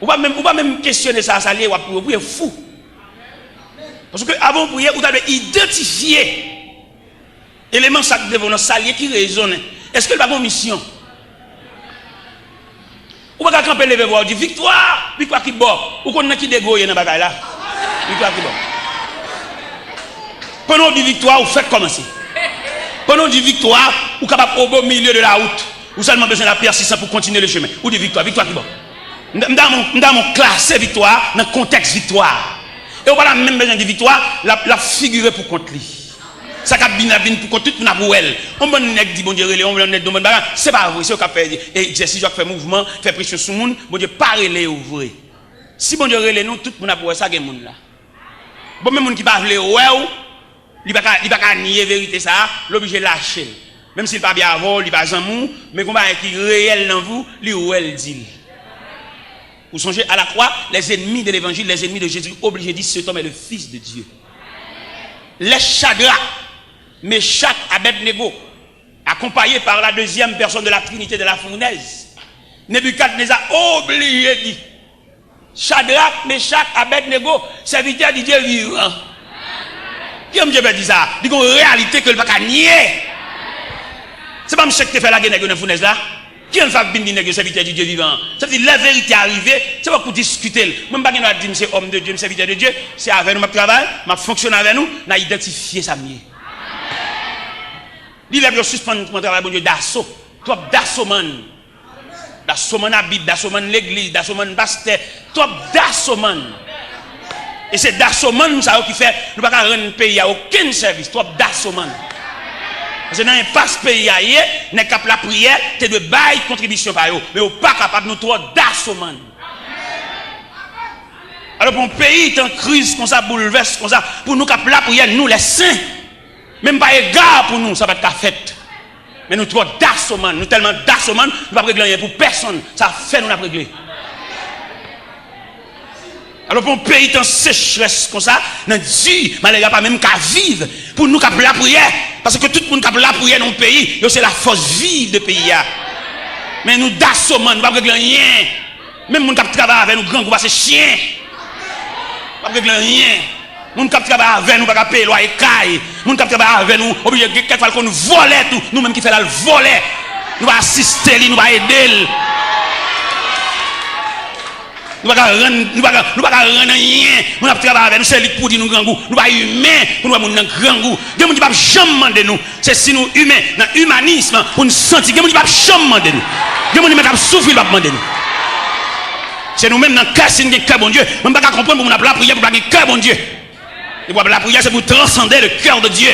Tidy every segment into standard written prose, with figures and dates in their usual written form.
Ou pas même questionner ça, ça lié, ou prier fou. Parce que avant de prier, vous avez identifié éléments de vos saliers qui résonnent. Est-ce que le pas mission? Ou pas camper lever voir dit victoire qui bon. Ou qu'on a qui dégoyer dans bagaille là. Victoire qui bon. Pendant dit victoire, vous faites commencer. Pendant dit victoire, vous capable au milieu de la route. Vous seulement besoin de la persistance pour continuer le chemin. Ou dit victoire qui bon. Dans mon classe victoire, dans le contexte victoire. Et on n'a même besoin de victoire, la figurer pour contre lui. Ça cap bien pour contre tout pour elle. On bon nèg dit bon Dieu relé, on bon nèg bon bagarre, c'est pas vrai, c'est au cap faire exercice, faire mouvement, faire pression sur monde, bon Dieu pas relé ouvrir. Si bon Dieu relé nous tout pour pour ça gen monde là. Bon même monde qui pas vle ouais il pas nier vérité ça, l'obligé lâcher. Même s'il pas bien avant, il pas jamou, mais combat qui réel dans vous, lui ou elle dit. Vous songez à la croix, les ennemis de l'évangile, les ennemis de Jésus, obligés de dire cet homme est le Fils de Dieu. Les Shadrach, Meshach, Abednego, accompagnés par la deuxième personne de la Trinité de la fournaise, Nebuchadnezzar obligé de dire Shadrach, Meshach, Abednego, serviteurs de Dieu vivant. Qui aime Dieu dit ça? Dit qu'en réalité que le pas nier. C'est pas monsieur qui te fait la guerre dans la fournaise là. Qui aime faire bien serviteur de Dieu vivant? Ça veut dire la vérité arrivée, c'est pas pour discuter. Même pas qu'il dire c'est homme de Dieu, serviteur de Dieu, c'est avec nous, ma travail, ma fonctionne avec nous, n'a identifié ça mieux. Il a suspendre mon travail, bon Dieu, d'assaut. Toi, d'assaut man. D'assaut man la Bible, d'assaut man l'église, d'assaut man pasteur. Toi, d'assaut man. Et c'est d'assaut man ça qui fait, nous ne pouvons pas rendre un pays à aucun service. Toi, d'assaut man. Parce que dans un passe pays ailleurs, n'est qu'à la prière, tu dois bailler contribution par eux. Mais on n'est pas capable de nous trouver d'assaut man. Alors pour un pays est en crise, comme ça, bouleverse, comme ça, pour nous capable la prière, nous les saints. Même pas égard pour nous, ça va être la fête. Mais nous trouvons d'assommant, nous tellement d'assommant, nous ne pouvons pas régler rien pour personne. Ça fait nous la régler. Alors pour un pays en sécheresse comme ça, nous dit, mais il n'y a pas même qu'à vivre pour nous capable la prière. Parce que tout le monde capable la prière dans le pays, c'est la force vive du pays. Mais nous d'assommant, nous ne pouvons pas régler rien. Même nous qui travaillent avec nous, grands groupes, c'est chien. Nous ne pouvons pas régler rien. Nous qui travaillons avec nous, nous ne pouvons pas payer loyer caille. Nous qui travaillons avec nous, obligé quelquefois qu'on nous vole tout. Nous-mêmes qui faisons le voler. Nous allons assister, nous allons aider. Nous ne pouvons pas rendre rien. Nous travaillons avec nous, c'est lui pour dire nous grand goût. Nous ne sommes pas humains pour nous avoir un grand goût. Dieu ne dit pas jamais demander nous. C'est si nous humains, dans l'humanisme, pour nous sentir. Dieu ne dit pas jamais demander nous. Dieu ne dit pas souffrir, il va demander nous. C'est nous-mêmes dans le cœur, c'est un cœur bon Dieu. Nous ne pouvons pas comprendre pour nous la prière pour un cœur bon Dieu. Et pour la prière, c'est pour transcender le cœur de Dieu.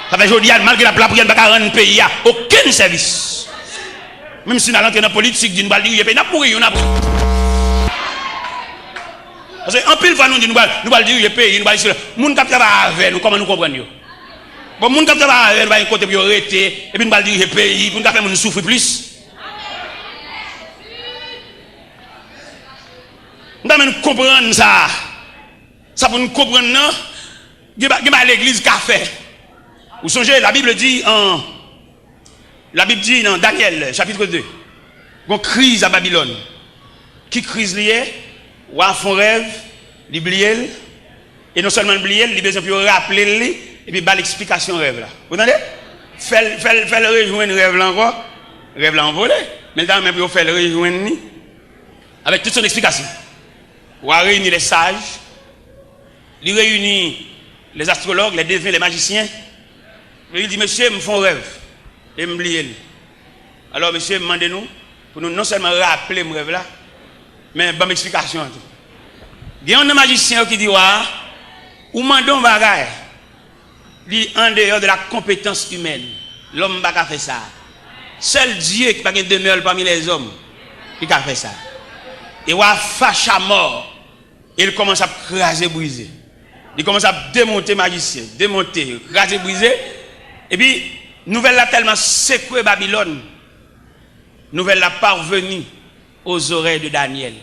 Ça fait aujourd'hui, malgré la prière, ne pas rendre un pays à aucun service. Même si nous allons entrer dans la politique, nous allons dire, nous allons mourir, nous allons parce qu'en pile fois, nous allons dire, le pays, nous allons dire, nous allons travailler avec nous, comment nous comprenons. Bon, nous allons travailler avec nous, nous allons côté pour arrêter, et puis nous allons dire, le pays, pour nous faire nous souffrir plus. Nous allons comprendre ça. Ça pour nous comprendre, non? Il y a l'église qui a fait. Vous songez, la Bible dit dans Daniel, chapitre 2, une crise à Babylone. Qui crise liée? Ou à fond rêve, l'oublier, et non seulement l'oublier, il a besoin de rappeler, et puis il l'explication rêve là. Vous entendez? Fait le rejoindre rêve là encore, rêve là envolé, mais dans même il fait le rejoindre avec toute son explication. Ou à réunir les sages, il réunit les astrologues, les devins, les magiciens. Il dit, monsieur, me font rêve. Et me oublier. Alors, monsieur, demandez-nous, pour nous non seulement rappeler mon rêve là, mais bonne explication. Il y a un magicien qui dit, ou mandons bagaille, dit en dehors de la compétence humaine. L'homme n'a pas fait ça. Seul Dieu qui n'a pas demeure parmi les hommes qui a fait ça. Et wa fâche à mort. Il commence à craser, briser. Il commence à démonter magicien, démonter, craser, briser. Et puis, nouvelle là tellement secoué Babylone. Nouvelle là parvenue aux oreilles de Daniel.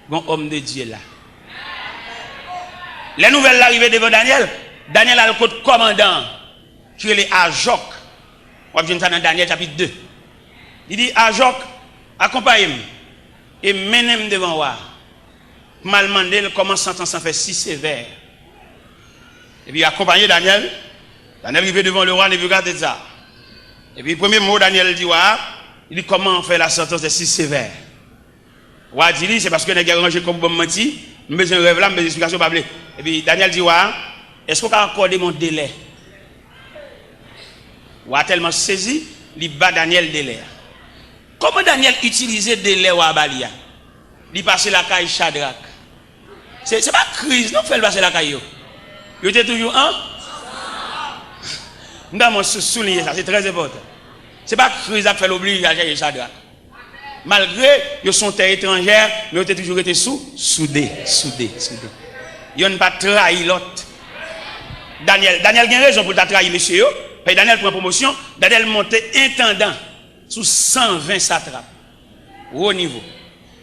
Bon homme de Dieu là. Les nouvelles l'arrivée devant Daniel. Daniel a le code commandant qui est Ajok. On vient ça dans Daniel chapitre 2. Il dit Ajok, accompagne-moi et menez-moi devant moi. mal demandé comment sentence en fait si sévère. Et puis accompagné Daniel. Daniel arrivé devant le roi Nebuchadnezzar. Et puis le premier mot Daniel dit il dit comment faire la sentence de si sévère. Roi dit c'est parce que les rangé comme bon menti, besoin de rêve là, besoin d'explication pas. Et puis Daniel dit est-ce qu'on peut accorder mon délai? Roi tellement saisi, il bat Daniel délai. Comment Daniel utilisait délai ou abalia? Il passait la caille Shadrach. C'est pas crise, non, fait passer la caille. Il était toujours nous devons souligner ça, c'est très important. C'est pas crise qui fait l'oblige à chercher Shadrach. Malgré qu'ils sont terre étrangère, mais ils ont toujours été soudés. Ils n'ont pas trahi l'autre. Daniel a raison pour trahir monsieur. Puis Daniel prend promotion, Daniel montait intendant sous 120 satrapes. Au niveau.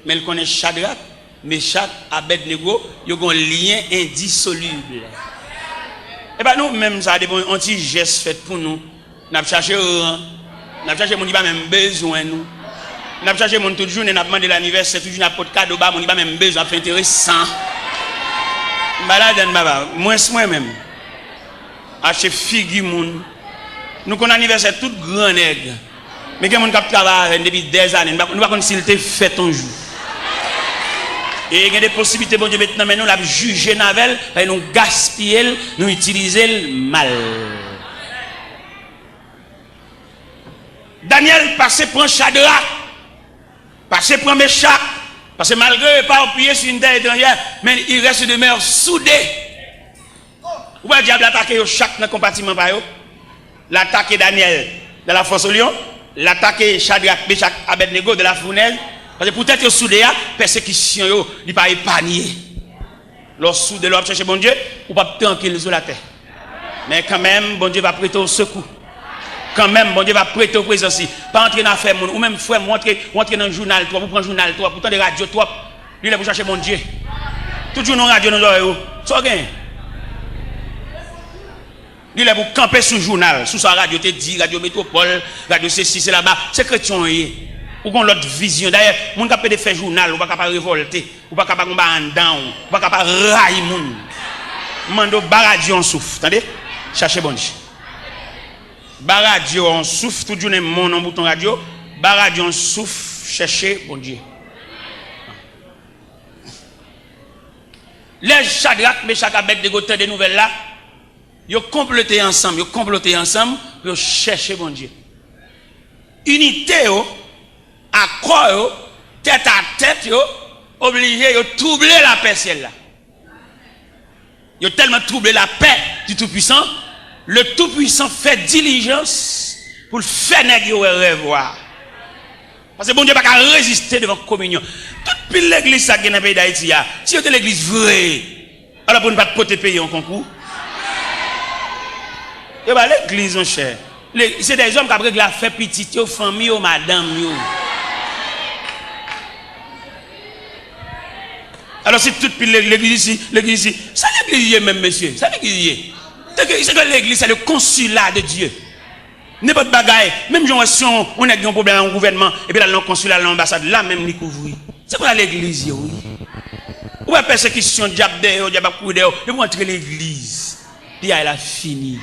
Mais il connaît Shadrach, Meshach, Abednego, ils ont un lien indissoluble. Et bien nous, même ça, des petits gestes faits pour nous. Nous avons cherché mon qui n'a même besoin nous. Nous avons cherché mon toute journée, nous avons demandé l'anniversaire, toujours n'a pas de cadeau, mon qui n'a même besoin, c'est intéressant. Malade, moi-même. Acheter figu moun. Nous connaissons l'anniversaire tout grand nègre. Mais quelqu'un qui travaille depuis des années, nous ne pouvons pas s'il était fait un jour. Et il y a des possibilités, bon Dieu, maintenant, mais nous l'avons jugé Navel, nous gaspiller, nous utiliser le mal. Daniel passait pour un Shadrach, passait pour un Meshach, parce que malgré pas appuyé sur une terre étrangère, mais il reste de demeure soudé. Où est le diable attaquer chaque compartiment par eux? L'attaquer Daniel de la fosse au lion, l'attaquer Shadrach, Meshach, Abednego de la fournaise. Parce que peut-être que soudé la persécution, il n'est pas épargné. Lorsque soudé, l'homme cherche bon Dieu, ou pas tranquille sur la terre. Mais quand même, bon Dieu va prêter au secours. Quand même, bon Dieu va prêter au présence. Pas entrer dans l'affaire, ou même frère, entrer dans le journal, toi, vous prenez le journal, toi, pourtant des radios, toi, lui, il est pour chercher bon Dieu. Toujours dans la radio, nous l'avons. Ça gagne. Il est pour camper sur le journal, sur sa radio, te dit, radio métropole, radio ceci, c'est là-bas. C'est chrétien. Ou qu'on l'autre vision. D'ailleurs, mon capable de faire journal, ou pas capable de révolter, ou pas capable de en down, ou pas capable de railler moun. Mando baradio en souffle, attendez? Cherchez bon Dieu. Baradio en souffle, tout journée mon en bouton radio, baradio en souffle, cherchez bon Dieu. Les Shadrach, Meshach, Abednego des nouvelles là, ils ont comploté ensemble pour chercher bon Dieu. Unité, accord, tête à tête, obligé de troubler la paix celle-là. Ils ont tellement troublé la paix du Tout-Puissant, le Tout-Puissant fait diligence pour le faire négocier revoir. Parce que bon Dieu n'a pas résister devant la communion. Toute l'église qui est dans le pays d'Haïti, si c'était l'église vraie, alors pour ne pas porter payer en concours. Et bien l'église, mon cher, c'est des hommes qui ont la fait petite, aux familles, aux madame. Alors c'est toute l'église ici, ça l'église même, monsieur, ça l'église. C'est que l'église, c'est le consulat de Dieu. N'importe bagaille, même si on a un problème en gouvernement, et puis là, le consulat, l'ambassade, là même, il couvre. C'est quoi l'église, oui? Ou la persécution, diable dehors, diable dehors, et vous entrez l'église, puis elle a fini.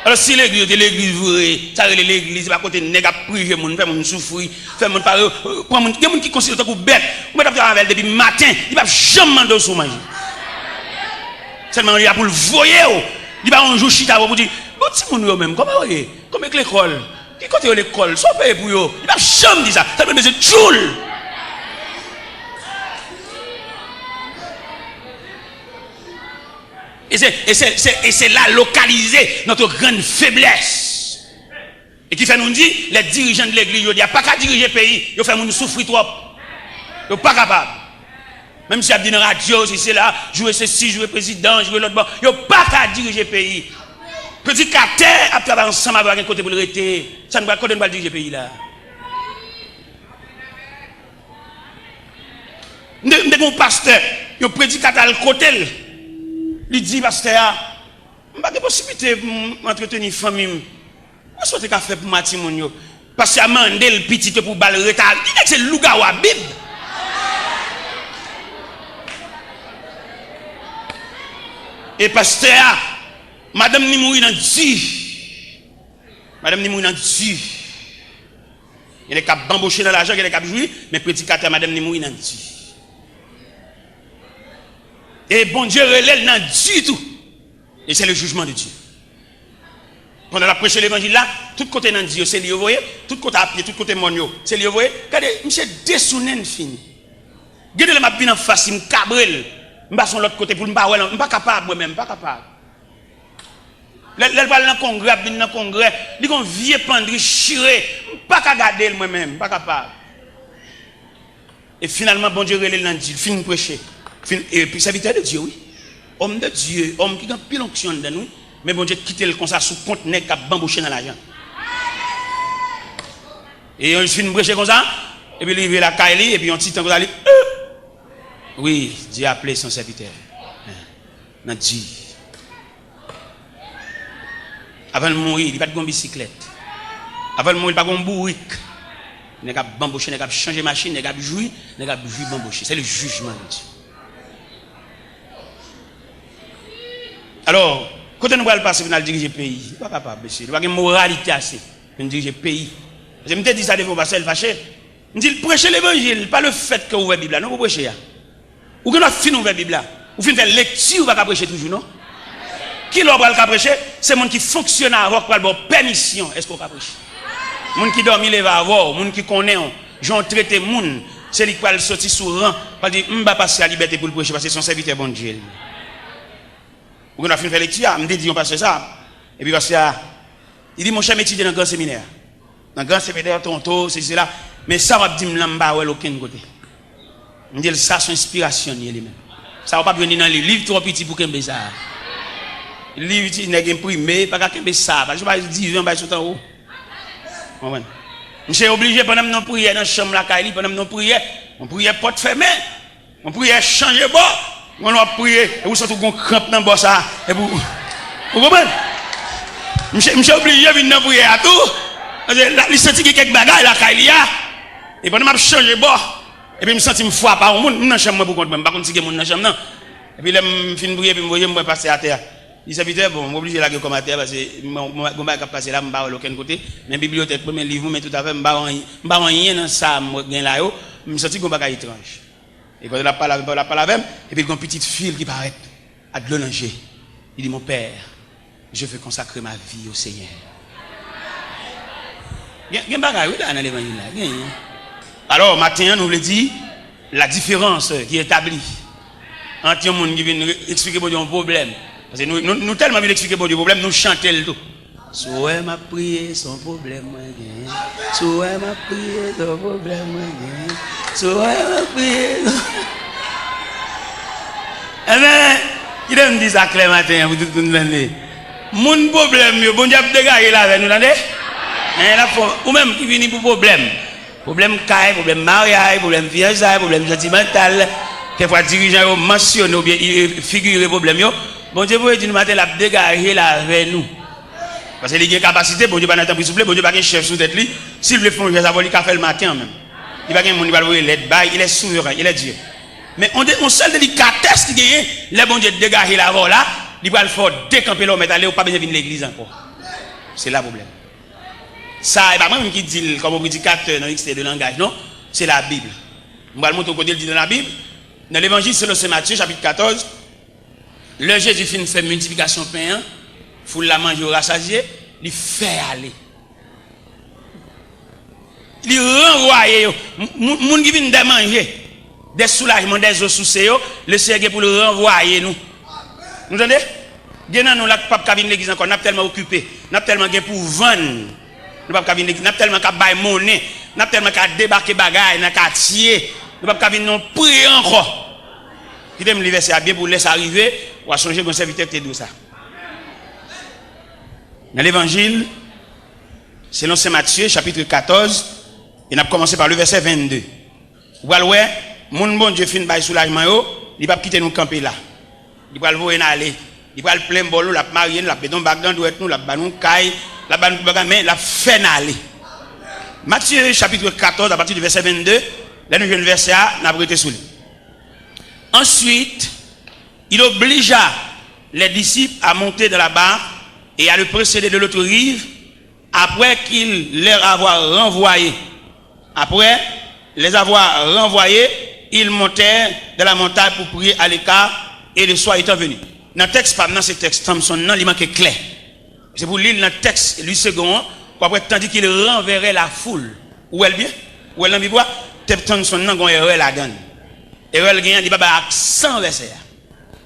Alors si l'église est l'église vraie, ça c'est l'église, pas côté nèg a prier moun, fait moun souffrir, fait moun parler, prend moun, il y a moun qui considère ça comme bête. Ou mettre avec depuis matin, il va jamais manger sous manger. Seulement il a pour le voyer, il va un jour chita pour dire, bon petit moun yo même, comment voyez, comme avec l'école, qui côté l'école, soit payé pour yo, il va jamais dire ça, ça veut dire tchoul. Et c'est là localisé notre grande faiblesse. Et qui fait nous dire, les dirigeants de l'église, ils disent, pas qu'à diriger le pays, ils font nous souffrir trop. Ils ne sont pas capables. Même si ils disent dans la radio, si c'est là, jouer ceci, jouer président, jouer l'autre bord, ils ne sont pas qu'à diriger le pays. Petit carter, à travailler ensemble avec un côté pour le rester. Ça ne va pas diriger le pays là. Nous avons un pasteur, il prédique à le côté. Il dit, pasteur, je n'ai pas de possibilité d'entretenir une famille. Je souhaite qu'à faire pour Matimon. Parce que je le petit pour balle retard. Il dit que c'est Lougawa Bib. Et pasteur, madame ni mourir dans Dieu. Madame ni mourir dans Dieu. Il est capable d'embaucher dans l'argent, il est capable de jouir, mais prédicateur, madame ni mourir dans Dieu. Et bon Dieu relève dans Dieu tout. Et c'est le jugement de Dieu. Pendant la prêche l'évangile là, tout côté dans Dieu, c'est lui, vous voyez, tout côté à pied, tout côté monio, c'est lui, vous voyez. Regardez, monsieur dessounen fini. Regardez le m'a bien en face, il me cabrel. Je vais sur l'autre côté pour me pas, je ne suis pas capable moi-même, pas capable. Là, dans le congrès, il y a un vieux pendri chiré, je ne suis pas capable de garder moi-même, pas capable. Et finalement, bon Dieu relève dans Dieu, fin prêcher. Et puis, serviteur de Dieu, oui. Homme de Dieu, homme qui a pile onction de nous, mais bon Dieu quitte le comme ça sous compte qui a bambouché dans l'argent. Et on finit prêcher comme ça, et puis il arrive la Kaili, et puis on tient comme ça, oui, Dieu a appelé son serviteur. Dans Dieu. Avant de mourir, il n'y a pas de bicyclette. Avant de mourir, il n'y a pas de bourrique. Il n'y a pas de bambouché, il n'y a pas de changer de machine, il n'y a pas de jouir, il n'y a pas de jouir bambouché. C'est le jugement de Dieu. Alors, quand on va passer, on va diriger le pays. Il n'est pas capable, monsieur. Il n'y a pas de moralité assez pour diriger le pays. Je me dis ça devant passer le fâché. Je dis, prêchez l'évangile, pas le fait que vous ouvrez la Bible. Non, vous prêchez. Ou que nous finissons ouvrir la Bible. Ou finissons faire lecture, ou pas prêcher toujours, non? Qui l'a prêcher? C'est le monde qui fonctionne avant pour avoir permission. Est-ce qu'on va prêcher? Le monde qui dormit, il va avoir. Le monde qui connaît, j'en traite le monde. C'est lui qui va sortir sur rang. Il dit, je ne vais pas passer à la liberté pour le prêcher parce que c'est son serviteur bon Dieu. Ou qu'on a fini de faire lecture, je me dis, on passe ça. Et puis parce que, il dit, mon cher étudié dans le grand séminaire. Dans le grand séminaire, Toronto, c'est cela. Mais ça va dire, je ne vais pas aucun côté. Je dis, ça, c'est inspiration lui-même. Ça ne va pas venir dans les livres trop petits pour qu'il ça. Les livres, il n'est pas imprimé, pas qu'il ça. Je ne vais pas dire, je vais tout en haut. Je suis obligé, pendant que nous prions dans la chambre, pendant que nous prions, on prie porte fermée. On prie changer bord. On va prier, et vous sortez un crampe dans le bas ça. Et vous comprenez? Je suis obligé de venir prier à tout. Je sens qu'il y a quelques bagages là, et pendant que je change de bord, et puis je me sens que je me fous par un monde, je suis dans la chambre pour contre, je ne sais pas si je suis dans la chambre. Et puis je finis de prier, et puis je me passer à terre. Il s'habite, bon, je suis obligé de la comme à terre parce que je ne vais pas passer là, je ne vais pas aucun côté. Mais la bibliothèque, mes livres, mais tout à fait, je ne vais pas rien dans ça, je là, je me sens que je ne vais pas étrange. Et quand il a parlé avec, et puis il y a une petite fille qui paraît à de l'onanger. Il dit, mon père, je veux consacrer ma vie au Seigneur. Il y a un bagage dans l'évangile. Alors, matin, nous voulons dire la différence qui est établie entre les gens qui viennent expliquer pour un problème. Parce que nous tellement bien expliquer pour un problème, nous chantons le tout. Souhait m'a prié, son problème moi gagne. Souhait m'a prié, son problème moi gagne. Souhait m'a prié. Eh bien, il me dit ça clair matin, vous tout le monde. Mon problème, bon Dieu a dégagé là avec nous, entendez? Ou même qui vient pour problème. Problème caille, problème mariage, problème fiançailles, problème sentimental. Quelquefois, dirigeant mentionne ou bien figure problème. Bon Dieu, vous dit nous matin, la dégagé là avec nous. Parce qu'il y a une capacité, bon Dieu va n'attendre plus souffler, bon Dieu va un chef sous tête lui. S'il veut faire un ça va lui faire le matin même. Il va pas monde qui va le l'aide bail, il est souverain, il est Dieu. Mais on seul délicatesse qui gagne, les bon Dieu dégager là là, il va le faire décamper l'homme et aller ou pas bien venir l'église encore. C'est là le problème. Ça et pas moi qui dit comme prédicateur dans XT de langage non, c'est la Bible. On va le montrer côté dit dans la Bible. Dans l'évangile selon Saint Matthieu chapitre 14, le Jésus fait multiplication pain. Foule la manger au rassasié, il fait aller. Il renvoie. Moun qui vient de manger, des soulagements, des eaux sous ses, le Seigneur pour le renvoyer nous. Vous entendez? Bien nous, la pape qui l'église encore, n'a tellement occupé, n'a tellement pour vendre. Nous pas venir n'a tellement qu'à bailler monnaie, n'a tellement qu'à débarquer bagaille dans quartier, nous pas venir non prier encore. Qui aime l'hiver c'est bien pour laisser arriver, ou à changer mon serviteur qui est ça. Dans l'évangile, selon Saint Matthieu, chapitre 14, il a commencé par le verset 22. Vous voyez, mon bon Dieu fin bail soulagement, il va quitter nous camper là. Il va le voir aller. Il va le plein bolo, la marier, la pédon bagdan doit être nous, la banon caille, la banon mais la fait aller. Matthieu chapitre 14, à partir du verset 22, là nous le verset A, n'a prêté sous lui. Ensuite, il obligea les disciples à monter dans la barque et à le précéder de l'autre rive, après qu'il les avoir renvoyés. Après les avoir renvoyés, ils montèrent de la montagne pour prier à l'écart et le soir étant venu. Dans le texte, pas dans ce texte, Thompson, non, il manque clair. C'est pour lire dans le texte, lui second, après, tandis qu'il renverrait la foule. Où elle bien? Où elle n'a pas? Thompson, non, il y a erreur là-dedans. Erreur, il y a un accent verset.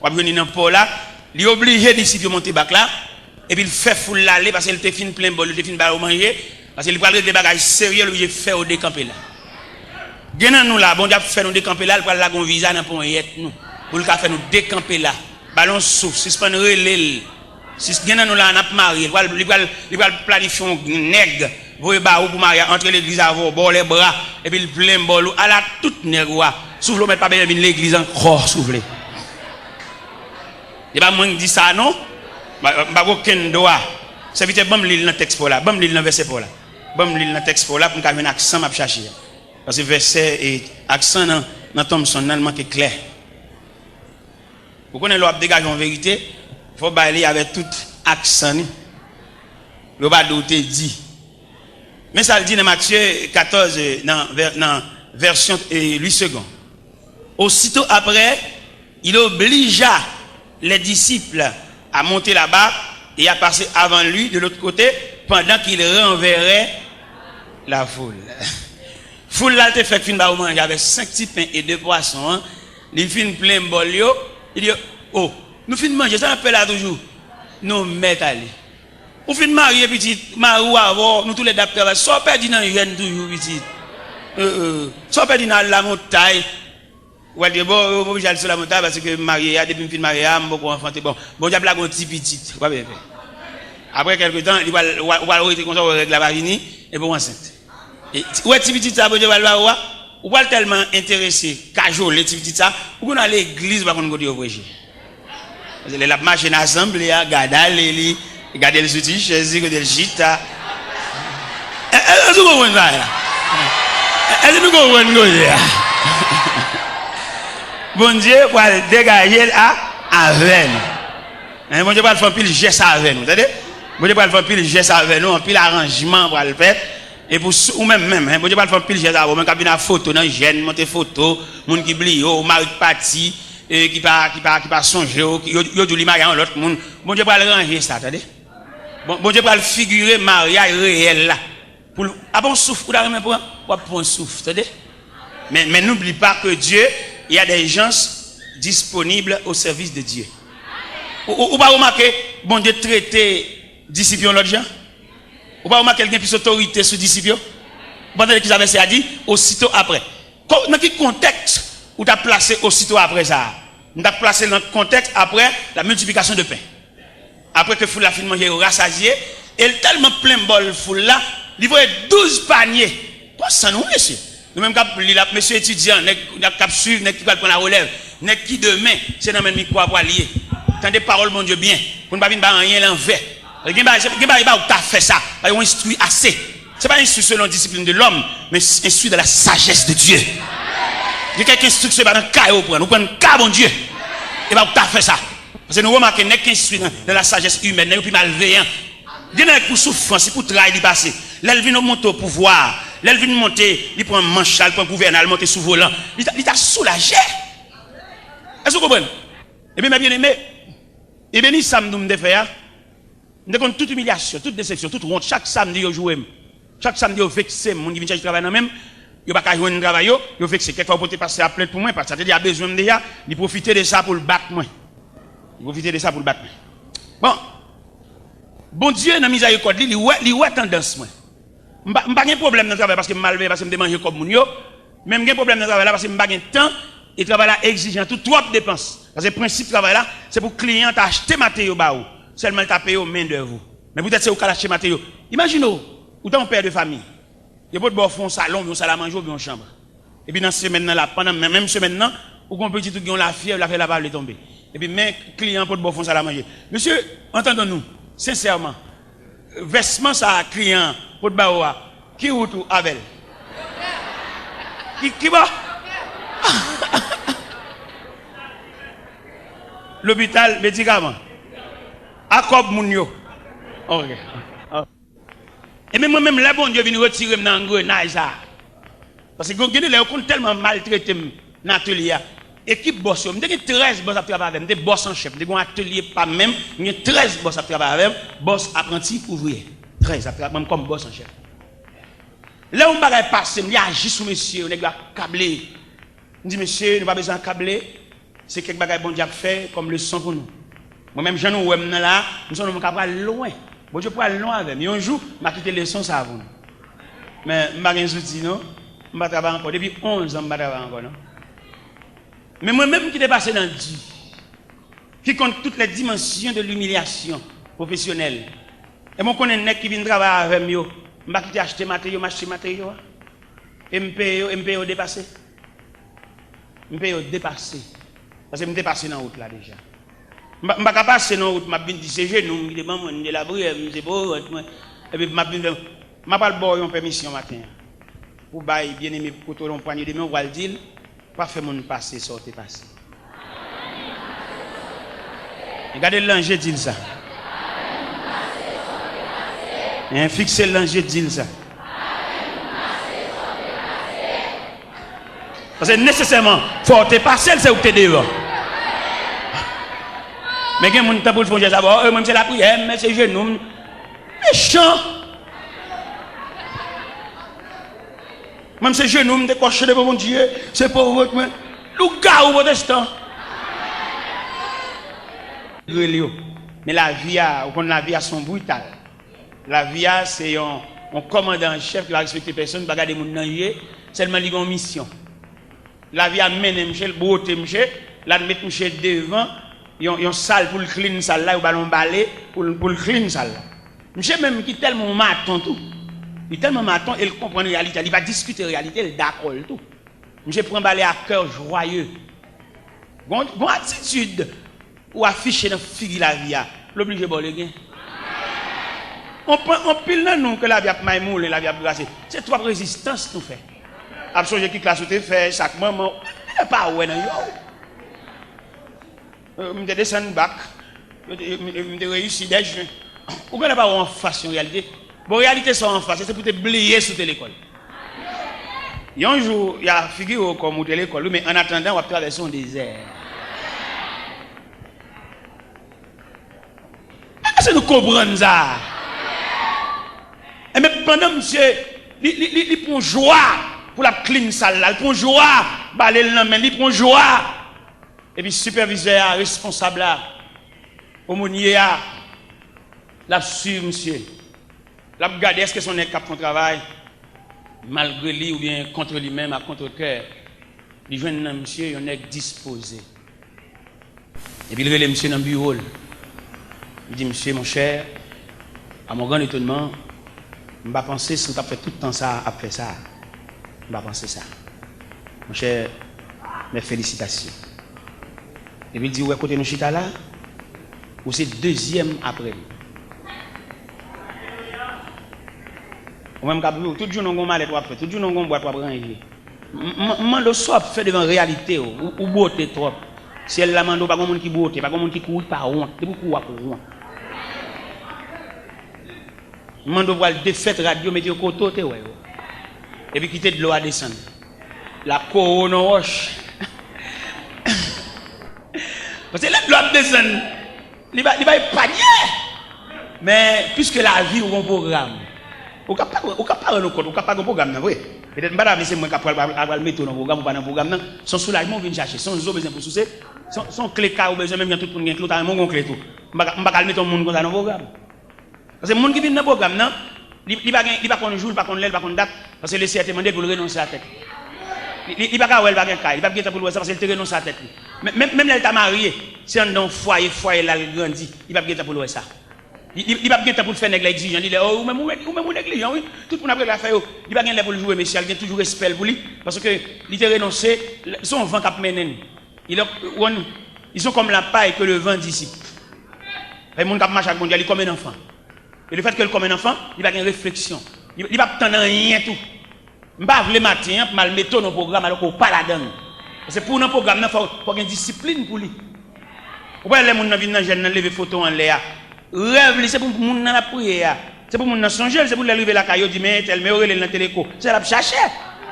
Quand il vient dans Paul là, il est obligé d'ici de monter bac là, et puis il fait foule l'aller parce qu'il te fin plein bol, il te fin bal manger, parce qu'il parle des bagages sérieux, il fait au décamper là. Gagnant nous là, bon Dieu fait nous décamper là, il parle là qu'on visa dans pour nous. Pour le faire nous décamper là. Ballon souffle, suspend relais. Si gagnant nous là, on a marié, il va planifier un nègre, voyez ba ou pour marier entre l'église avant, bon les bras, et puis il plein bol à la toute nègre. Souffle mettre pas bien l'église encore souffler. Il pas moins dit ça non? Ba aucun droit. C'est vite bam lire dans texte pour là, bam lire dans verset pour là. Bam lire dans texte pour là pour qu'on ait un accent m'a chercher. Parce que verset et accent dans Thompson nan manque clair. Pour connaître l'op dégage en vérité, il faut bailler avec tout accent. Le pas douter dit. Mais ça le dit dans Matthieu 14 dans version 8 secondes. Aussitôt après, il obligea les disciples à monter la barque et à passer avant lui de l'autre côté pendant qu'il renverrait la foule. Foule là te fait fin ba manger avec 5 petits pains et 2 poissons. Hein. Il fin plein bol yo, il dit oh, nous fin manger ça appelle là toujours. Nous mettre aller. Ou fin marier petit marou avant, nous tous les dames travail, soit perdu dans jeune toujours petit. Soit perdu dans la montagne. Ouais, dit bon, j'allais sur la montagne parce que marié, depuis que je suis marié, beaucoup enfanté. Bon, diable là, un petit petit. Après quelques temps, il va arrêter comme ça, avec la varini, et bon enceinte. Et ouais, petit petit, ça, bon Dieu va le voir, ou pas tellement intéressé, cajole, les petits ça, ou qu'on a l'église, par contre, on dit au vrai. La machine assemblée, garder les outils, chez eux, le gita. Est-ce que vous comprenez ça? Est-ce que vous comprenez ça? Bon Dieu pour dégager avec nous. Bon Dieu pour faire pile geste avec nous. Bon Dieu pour faire pile geste avec nous, un pile arrangement pour le faire. Et pour ou même, bon Dieu pour faire pile geste avec nous. Quand il y a photo dans gêne, monter photo, monde qui blie, mari parti, qui pas songer, yo du mariage l'autre monde. Bon Dieu pour arranger ça, attendez. Bon Dieu pour figurer mariage réel là. Pour bon souffle, pour un souffle, attendez. Mais n'oublie pas que Dieu, il y a des gens disponibles au service de Dieu. Ou pas remarquer, bon Dieu traiter disciples l'autre gens? Ou pas remarquer quelqu'un plus autorité sur disciples? Pendant qu'ils avaient ça dit, aussitôt après. Dans quel contexte où tu as placé aussitôt après ça? Tu as placé dans le contexte après la multiplication de pain. Après que foule la fin manger rassasié, et tellement plein bol foule là, il voyait 12 paniers. Quoi ça nous, monsieur? Nous-mêmes, monsieur étudiant, nous avons suivre, nous avons prendre la relève, nous qui demain, c'est dans le même micro pour allier. Tant des paroles, mon Dieu, bien, pour ne pas venir rien l'envers. Il n'y a pas fait ça, il y a instruit assez. Ce n'est pas instruit selon la discipline de l'homme, mais instruit de la sagesse de Dieu. Il y a quelques instructions dans le cas, nous prenons le cas, mon Dieu. Il n'y a pas fait ça. Parce que nous remarquons qu'il n'y a qu'un instruit dans la sagesse humaine, il n'y a pas malveillant. Il y a pour souffrance, pour travail, il passe. Là, il vient monter au pouvoir. Là, il vient monter, il prend un manche, il prend un gouverneur, il monte sous volant. Il t'a soulagé. Est-ce que vous comprenez? Et bien, mes bien-aimés, et bien, samedi, nous devons faire, nous devons toute humiliation, toute déception, toute honte. Chaque samedi, vous jouez. Chaque samedi, vous vexez. Mon qui vient chercher travail dans même, vous n'avez pas jouer un travail, vous vexez. Quelquefois, vous pouvez passer à plainte pour moi, parce que ça a besoin déjà, de profiter de ça pour le battre. Profiter de ça pour le battre. Bon Dieu, dans la miséricorde, il y a tendance. Je n'ai pas de problème dans le travail parce que je suis parce que je mange comme mon yo. Même pas de problème dans le travail parce que je n'ai pas de temps et le travail là exigeant, tout trop de dépenses. Parce que le principe du travail là, c'est pour que le client achète matériaux baou. Seulement il t'a payé aux mains de vous. Mais peut-être c'est au cas d'acheter matériaux. Imaginez, ou un père de famille. Il y a pas de salon, un salle à manger ou une chambre. Et puis dans cette semaine là, pendant même semaine là, ou qu'on petit tout qui ont la fièvre, la va tomber. Et puis mes clients pour de salle à manger. Monsieur, entendons-nous. Sincèrement, vêtement ça client pour baoua qui ou tout avec qui va l'hôpital médicament Jacob Mounio. Ok. Et même moi-même, là, bon Dieu vient retirer dans l'engrenage. Parce que quand on tellement maltraité dans l'atelier, équipe boss, je suis 13 boss à travailler avec, je suis boss en chef, je suis un atelier pas même, je suis 13 boss à travailler avec, boss apprenti ouvrier. 13 à travailler comme boss en chef. Là, on va passer, je agis sur monsieur, on est câblé. Je dis, monsieur, nous n'avons pas besoin de câbler, c'est quelque chose que bon Dieu a fait comme leçon pour nous. Moi-même, je suis là, nous sommes loin. Bon Dieu, pour aller loin avec moi. Un jour, je vais quitter les leçons, ça avant. Mais je n'ai pas de souci, non? Je ne vais pas travailler encore. Depuis 11 ans, je ne vais pas travailler encore, non? Mais moi-même qui est passé dans Dieu, qui compte toutes les dimensions de l'humiliation professionnelle. Et moi, je connais un mec qui vient travailler avec moi. Je ne vais pas acheter matériaux, m'acheter matériaux. Et je me paye dépassé. Je me paye dépassé. Parce que je me dépassé dans la route là déjà. Je ne vais pas passer dans la route, je vais dire c'est genou, je vais la brûler, je beau. Et puis je vais pas le une permission matin. Pour bailler bien aimé pour tout le poignet de main, on va le dire, pas faire mon passer, sortir passer. Regardez l'ange dit ça. Fixez l'ange dit ça. Parce que nécessairement, il faut te passer, c'est où tu es devant. Mais quand on pour le faire d'abord, même c'est la prière, mais c'est genou. Méchant. Même c'est genou, me décocher devant mon Dieu, c'est pour votre main. Le gars ou protestant. Mais la vie a son brutal. La vie a, c'est un commandant en chef qui va respecter personne, va garder mon danger, seulement il a une mission. La vie a mené Michel, beauté Michel, là mettre Michel devant, il y a une salle pour le clean salle là, ou ballon balai pour le clean salle là. Michel même qui tellement maton tout. Il est tellement maton, il comprend la réalité, il va discuter la réalité, il d'accord tout. Michel prend balai à cœur joyeux. Bon attitude ou afficher dans figure la vie, l'obligé bon le gain. On pile dans nous que la vie a maïmoule et la vie a brassé. C'est trois résistances nous fait. Absolument qui classe te fait chaque moment, pas ouais non yo. Me descend bac, me réussi des juin. Ou qu'on pas en face en réalité. Bon réalité sont en face, c'est pour te blier sous l'école. Il y a un jour, il y a figure comme au l'école, mais en attendant on va traverser un désert. Est-ce que nous comprenons ça? Et mais pendant monsieur, il prend joie pour la clean salle là, il prend joie, balai le main, il prend joie. Et puis superviseur, responsable là, aumônier là, la suivre monsieur. La regarder est-ce que son est cap de travail malgré lui ou bien contre lui-même à contre cœur. Il joue un monsieur, il est disposé. Et puis il relève monsieur dans le bureau. Il dit monsieur mon cher, à mon grand étonnement, je ne vais pas penser si tu as fait tout le temps ça, à faire ça. Je ne vais pas penser ça. Mon cher, mes félicitations. Et puis il dit, ouais, côté nous chita là, ou c'est deuxième après. Ou même tout jour nous mal et tout jour nous boîte pour ranger. Mando soit fait devant réalité ou beauté trop. Si elle la mando pas monde qui beauté, pas monde qui court par honte, c'est beaucoup pour honte. Mando voir défaite radio mettre au côté ouais. Et puis quitter de l'eau à descendre. La couronne roche. Parce que là de l'eau descendre, il va épargner. Mais puisque la vie ou un programme, ou capable de compte, ou capable de programme, oui. Peut-être madame c'est moi capable de mettre dans le programme ou pas dans le programme, son soulagement vient chercher, son besoin pour soucier, son clé car ou besoin même tout pour gagner clé, mon clé tout. On va mettre monde dans le programme. Parce que le monde qui vient dans le programme, non, il va pas jour, pas l'heure, pas date, parce que le CRT demandé pour renoncer à la tête. Il va pas ouais, il va pas il va bien pour le parce qu'il renonce à la tête. Même là il t'a marié, c'est dans foyer là il grandit, il va bien pour le ça. Il va bien pour faire nèg exigeant, il dit oh même négligent oui, tout le monde après la faire il va bien pour le jouer monsieur, il a toujours respect pour lui parce que il t'a renoncé, son vent cap menen. Ils sont comme la paille que le vent dissipe. Et monde cap marche avec mondial, il comme un enfant. Et le fait que comme un enfant, il va avoir une réflexion. Il va pas attendre rien tout. Je ne vais pas le matin pour mal mettre dans le programme alors qu'on pas la donne. Parce que pour un programme, il faut une discipline pour lui. Pourquoi les gens viennent dans lever photo en l'air? Rêve, c'est pour moun dans la prière. C'est pour moun dans songer, c'est pour l'arriver la caillou dit mais tel me aurait dans téléco. C'est la chercher.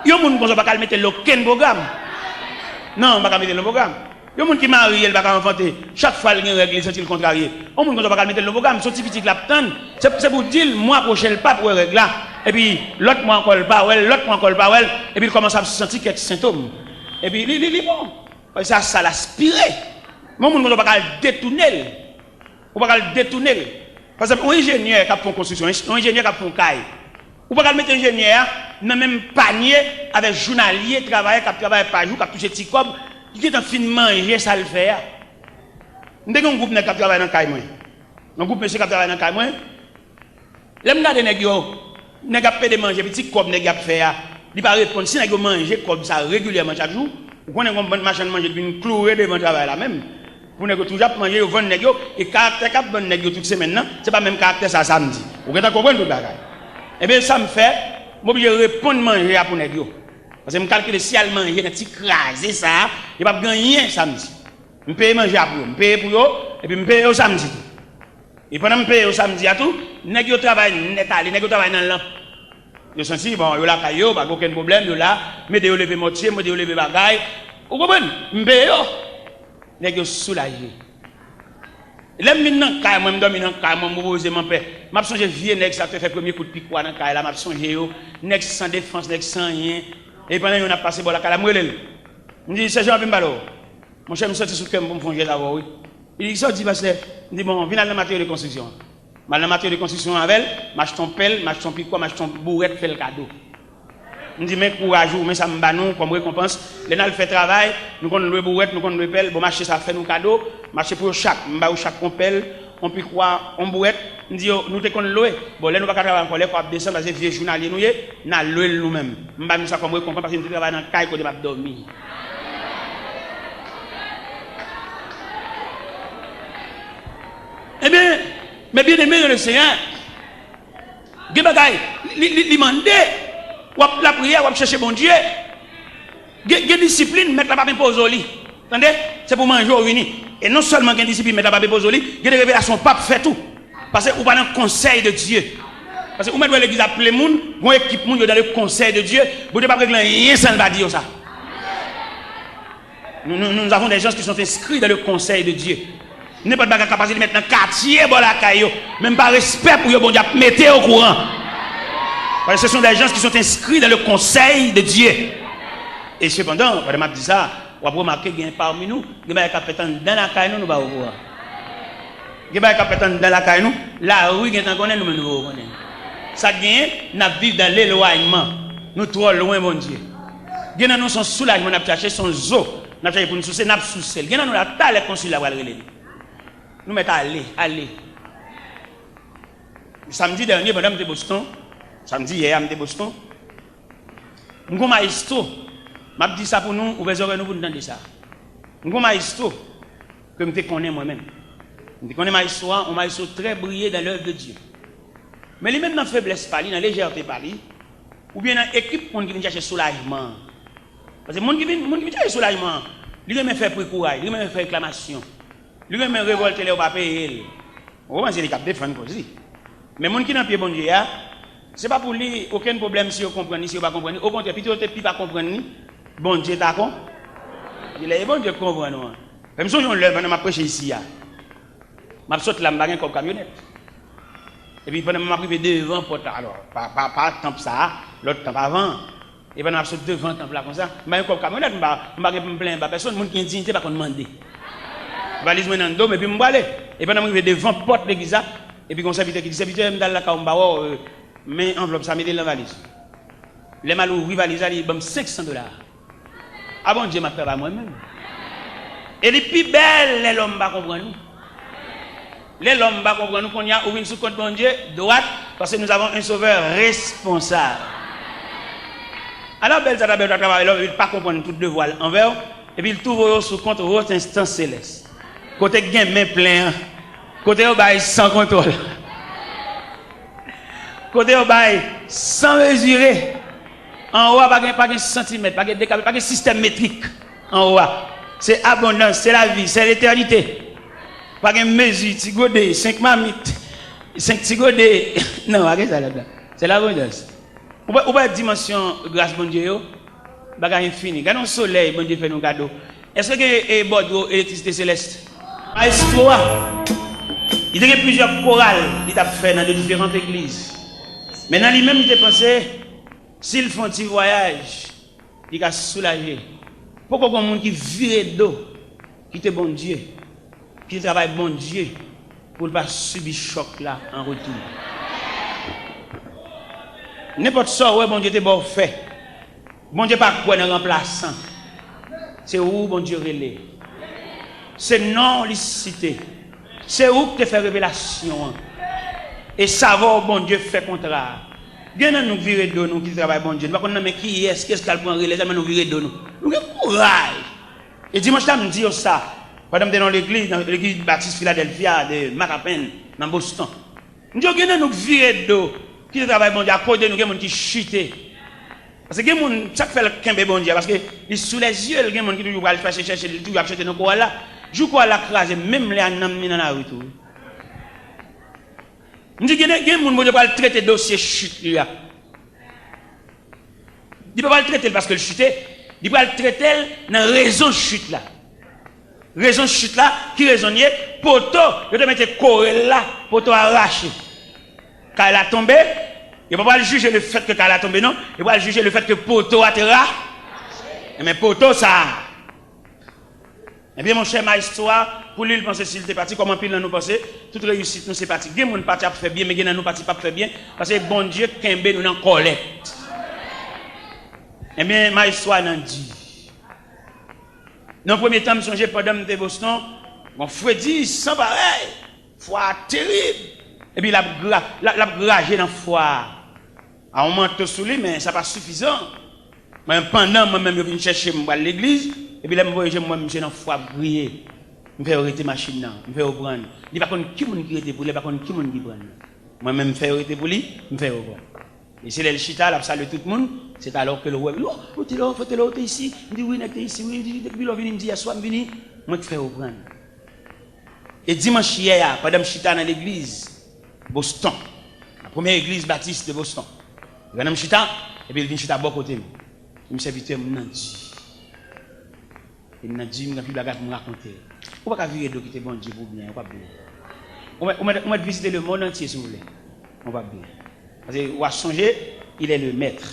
Yo moun qu'on pas mettre aucun programme. Non, pas mettre le programme. Yo moun qui marie, elle pas enfanter. Chaque fois il y a une règle, c'est le contrarié. On moun qu'on pas mettre le programme, sorti petit la tande. C'est pour dire moi prochain pas pour règle là. Et puis l'autre moi encore pas ouais, l'autre moi encore pas ouais, et puis il commence à sentir quelques symptômes. Et puis il bon. Ça l'aspirer. Mon moun qu'on pas détourner. On pas détourner. Par exemple, un ingénieur qui a fait une construction, un ingénieur qui a fait une caille. Ou pas mettre un ingénieur dans le même panier avec journalier, travailleur qui travaille par jour, qui a touché petit cob, qui est en fin de manger, ça le fait. Nous avons un groupe qui travaille dans le caille. Un groupe monsieur qui travaille dans le caille. L'aime garder les gens, les gens qui manger, petit cob, les gens qui fait. Il ne peut pas répondre. Si les gens mangent comme ça régulièrement chaque jour, vous connaissez une bonne machine de manger, une clouée devant le travail là même. Vous n'avez toujours pas mangé, vous vendez les gens, et le caractère que vous vendez les gens toute semaine, ce n'est pas le même caractère ça samedi. Vous comprenez tout le bagage? Eh bien, ça me fait, je suis obligé de répondre manger pour les gens. Parce que je calcule si elle mange, un petit crasé ça, il ne va pas gagner samedi. Je paye manger pour eux, je paye pour eux, et puis je paye au samedi. Et pendant que je paye au samedi à tout, les gens travaillent net, les gens travaillent dans le lamp. Je sens bon, il y a la caillou, pas aucun problème, il y a là, mais de lever moitié, mais de lever bagaille. Vous comprenez? Je paye eux. Les gens soulagés. Là maintenant quand moi me dormir dans quand moi me poser mon père m'a songé vieux nèg ça te fait premier coup de pic quoi dans quand là m'a songé yo nèg sans défense nèg sans rien et pendant on a passé bon la cala moi me dit c'est Jean Pimbalo mon cher me sorti sous cœur pour me fonger d'abord oui il dit ça dit parce que il dit bon viens dans matériel de construction mal dans matériel de construction avec marche ton pelle marche ton pic quoi marche ton bourrette fait le cadeau me dit mais courage mais ça me bat nous comme récompense les n'a fait travail nous connait le bourrette nous connait le pelle bon marcher ça fait nous cadeau marcher pour chaque m'ba ou chaque compel on peut quoi on bourrette nous dit nous te connait louer bon là nous pas travailler encore les pour descendre parce que vieux journalier nous n'a louer nous même m'ba nous ça comme récompense parce que nous travaille dans caille côté pas dormir eh bien mais bien aimé le Seigneur ge bagay li mandé ou la prière ou chercher bon Dieu ge discipline mettre la pas pose au lit attendez c'est pour manger au uni et non seulement gen discipline mettre la pas pose au lit ge révélation pape fait tout parce que ou pas dans le conseil de Dieu parce que ou mettre l'église appeler monde bon équipe monde dans le conseil de Dieu vous ne pas régler rien sans va dire ça nous avons des gens qui sont inscrits dans le conseil de Dieu n'est pas de capacité de mettre dans quartier bon la caillou même pas respect pour bon Dieu mettez au courant. Parce que ce sont des gens qui sont inscrits dans le conseil de Dieu. Et cependant, quand je dis ça, on va remarquer qu'il y a parmi nous, il y a des capitaines dans la caille, nous ne pouvons pas voir. Il y a des capitaines dans la caille, nous, la rue, nous ne pouvons pas. Ça gagne, nous vivons dans l'éloignement. Nous trop loin, mon Dieu. Il y a nous son soulagement, nous cherché son zoo, nous cherché pour nous soucier, nous soucier. Il y a nous la taille consul la nous mettons aller. Samedi dernier, pendant que Boston, samedi hier, je suis Boston. Je suis maestro. Je dis ça pour nous, ouvrez-nous pour nous entendre ça. Je suis maestro que je connais moi-même. Je connais maestro, un maestro très brillant dans l'œuvre de Dieu. Mais lui même dans la faiblesse, dans la légèreté, ou bien dans l'équipe qui vient chercher soulagement. Parce que les gens qui viennent chercher soulagement, ils vient faire pour courage, ils vient faire réclamation, ils vient révolter les papiers. On va essayer de défendre aussi. Mais les gens qui sont dans le pied bon Dieu, ce n'est pas pour lui aucun problème si vous comprenez, si vous ne comprenez pas. Au contraire, si vous ne pas comprendre, bon Dieu d'accord. Il est bon Dieu comprend nous. Même si on lève, on m'a prêché ici. Je saute la bague comme camionnette. Et puis pendant que je privé devant porte alors pas temple ça, l'autre temple avant. Et pendant que je saute devant temple là comme ça, je comme camionnette, je me plains pas personne, monde qui a une dignité pas qu'on demander. Valise moi dans le dos et puis je vais aller. Et pendant que je privé devant porte l'église et puis comme ça vite qui dit serviteur me dans la caomba mais enveloppe ça mettait dans la valise. Les mal ouvri valise il donne $500. Ah bon Dieu m'a fait à moi-même. Et les plus belles les l'homme pas comprendre nous. Les l'homme pas comprendre nous qu'on y a ouvert sous compte bon Dieu droite parce que nous avons un sauveur responsable. Alors belle ça belle travail il pas comprendre tout de voile envers et puis il trouve sous compte votre instance céleste. Côté gain main plein, côté au bail sans contrôle. Côté au bail sans mesurer. En haut, pas de centimètre, pas de décalage, pas de système métrique. En haut, c'est abondance, c'est la vie, c'est l'éternité. Pas de mesure, petit godé, 5 mamites, 5 petits godés. Non, regardez ça là-dedans. C'est l'abondance. Ou pas dimension grâce bon Dieu, bagay infini. Regardons le soleil, bon Dieu fait nos cadeaux. Est-ce que Bordeaux électricité céleste? Maestro, il y a plusieurs chorales qu'il a fait dans de différentes églises. Maintenant, lui-même, il a pensé, s'ils font un petit voyage, il a soulagé. Pourquoi il y a des gens qui virent d'eau, qui te bon Dieu, qui travaille bon Dieu, pour ne pas subir choc là en retour? N'importe ça, ouais, bon Dieu te bon fait. Bon Dieu pas quoi dans remplaçant. C'est où bon Dieu relais. C'est non licité. C'est où que te fait révélation. Et savoir bon Dieu fait contraire. Bien nous virer de nous qui travaillent bon Dieu. Nous ne mais qui est-ce qu'est-ce qu'elle prend relais, nous virer de nous. Nous avons courage. Et dimanche là me dire ça. Pendant que dans l'église Baptiste Philadelphia de Macapen dans Boston. Nous avons nous virer de qui travaille bon Dieu à côté de nous qui chuté. Parce que les gens, chaque fois qu'ils bon Dieu, parce que sous les yeux, les gens qui toujours va chercher, toujours acheter nos quoi là, je crois la crase, même les anamis dans la rue. Je dis que les gens ne peuvent pas traiter le dossier chute. Il ne peut pas le traiter parce que le chute, il peut le traiter dans la raison de chute là. Raison de chute là, qui raisonne, poteau, il doit mettre corps là, poteau arraché. Quand elle a tombé, il ne peut pas juger le fait que quand elle a tombé, non. Il va juger le fait que poteau a terra. Mais poteau, ça. Eh bien, mon cher maestro, pour lui, il pense s'il était parti, comment pile nous penser, toute réussite nous c'est parti. Il y a des gens qui fait bien, mais il y a des gens qui pas fait bien, parce que bon Dieu, Kembe nous en collecte. Eh bien, maestro n'a dit. Dans le premier temps, je me suis pendant de Boston, mon frère dit, sans pareil, foi terrible. Et puis, il a gragé dans le foie. On manteau sous lui, mais ça n'est pas suffisant. Mais pendant, moi-même, je viens chercher à l'église, et puis là, je moi, je suis dans le foie briller. Je fais arrêter la machine, je fais reprendre. Il n'y a pas qui est pour lui, il n'y a pas qui prend. Moi-même, je fais arrêter pour lui, je fais reprendre. Et c'est le chita, là, salue tout le monde. C'est alors que le roi dit, oh, t'es là, t'es ici. Il dit, oui, t'es ici, oui, depuis qu'il vient, il me dit, sois venu, moi, je fais reprendre. Et dimanche hier, pendant que je suis dans l'église, Boston, la première église baptiste de Boston. Il vient chita, et puis il vient chita à bon côté. Il me serviteur, il m'a dit. Il m'a dit, il m'a raconter. On va pas virer d'eau qui était bon Dieu pour bien, on va bien. On va visiter le monde entier si vous voulez. On va bien. Parce que on va changer, il est le maître.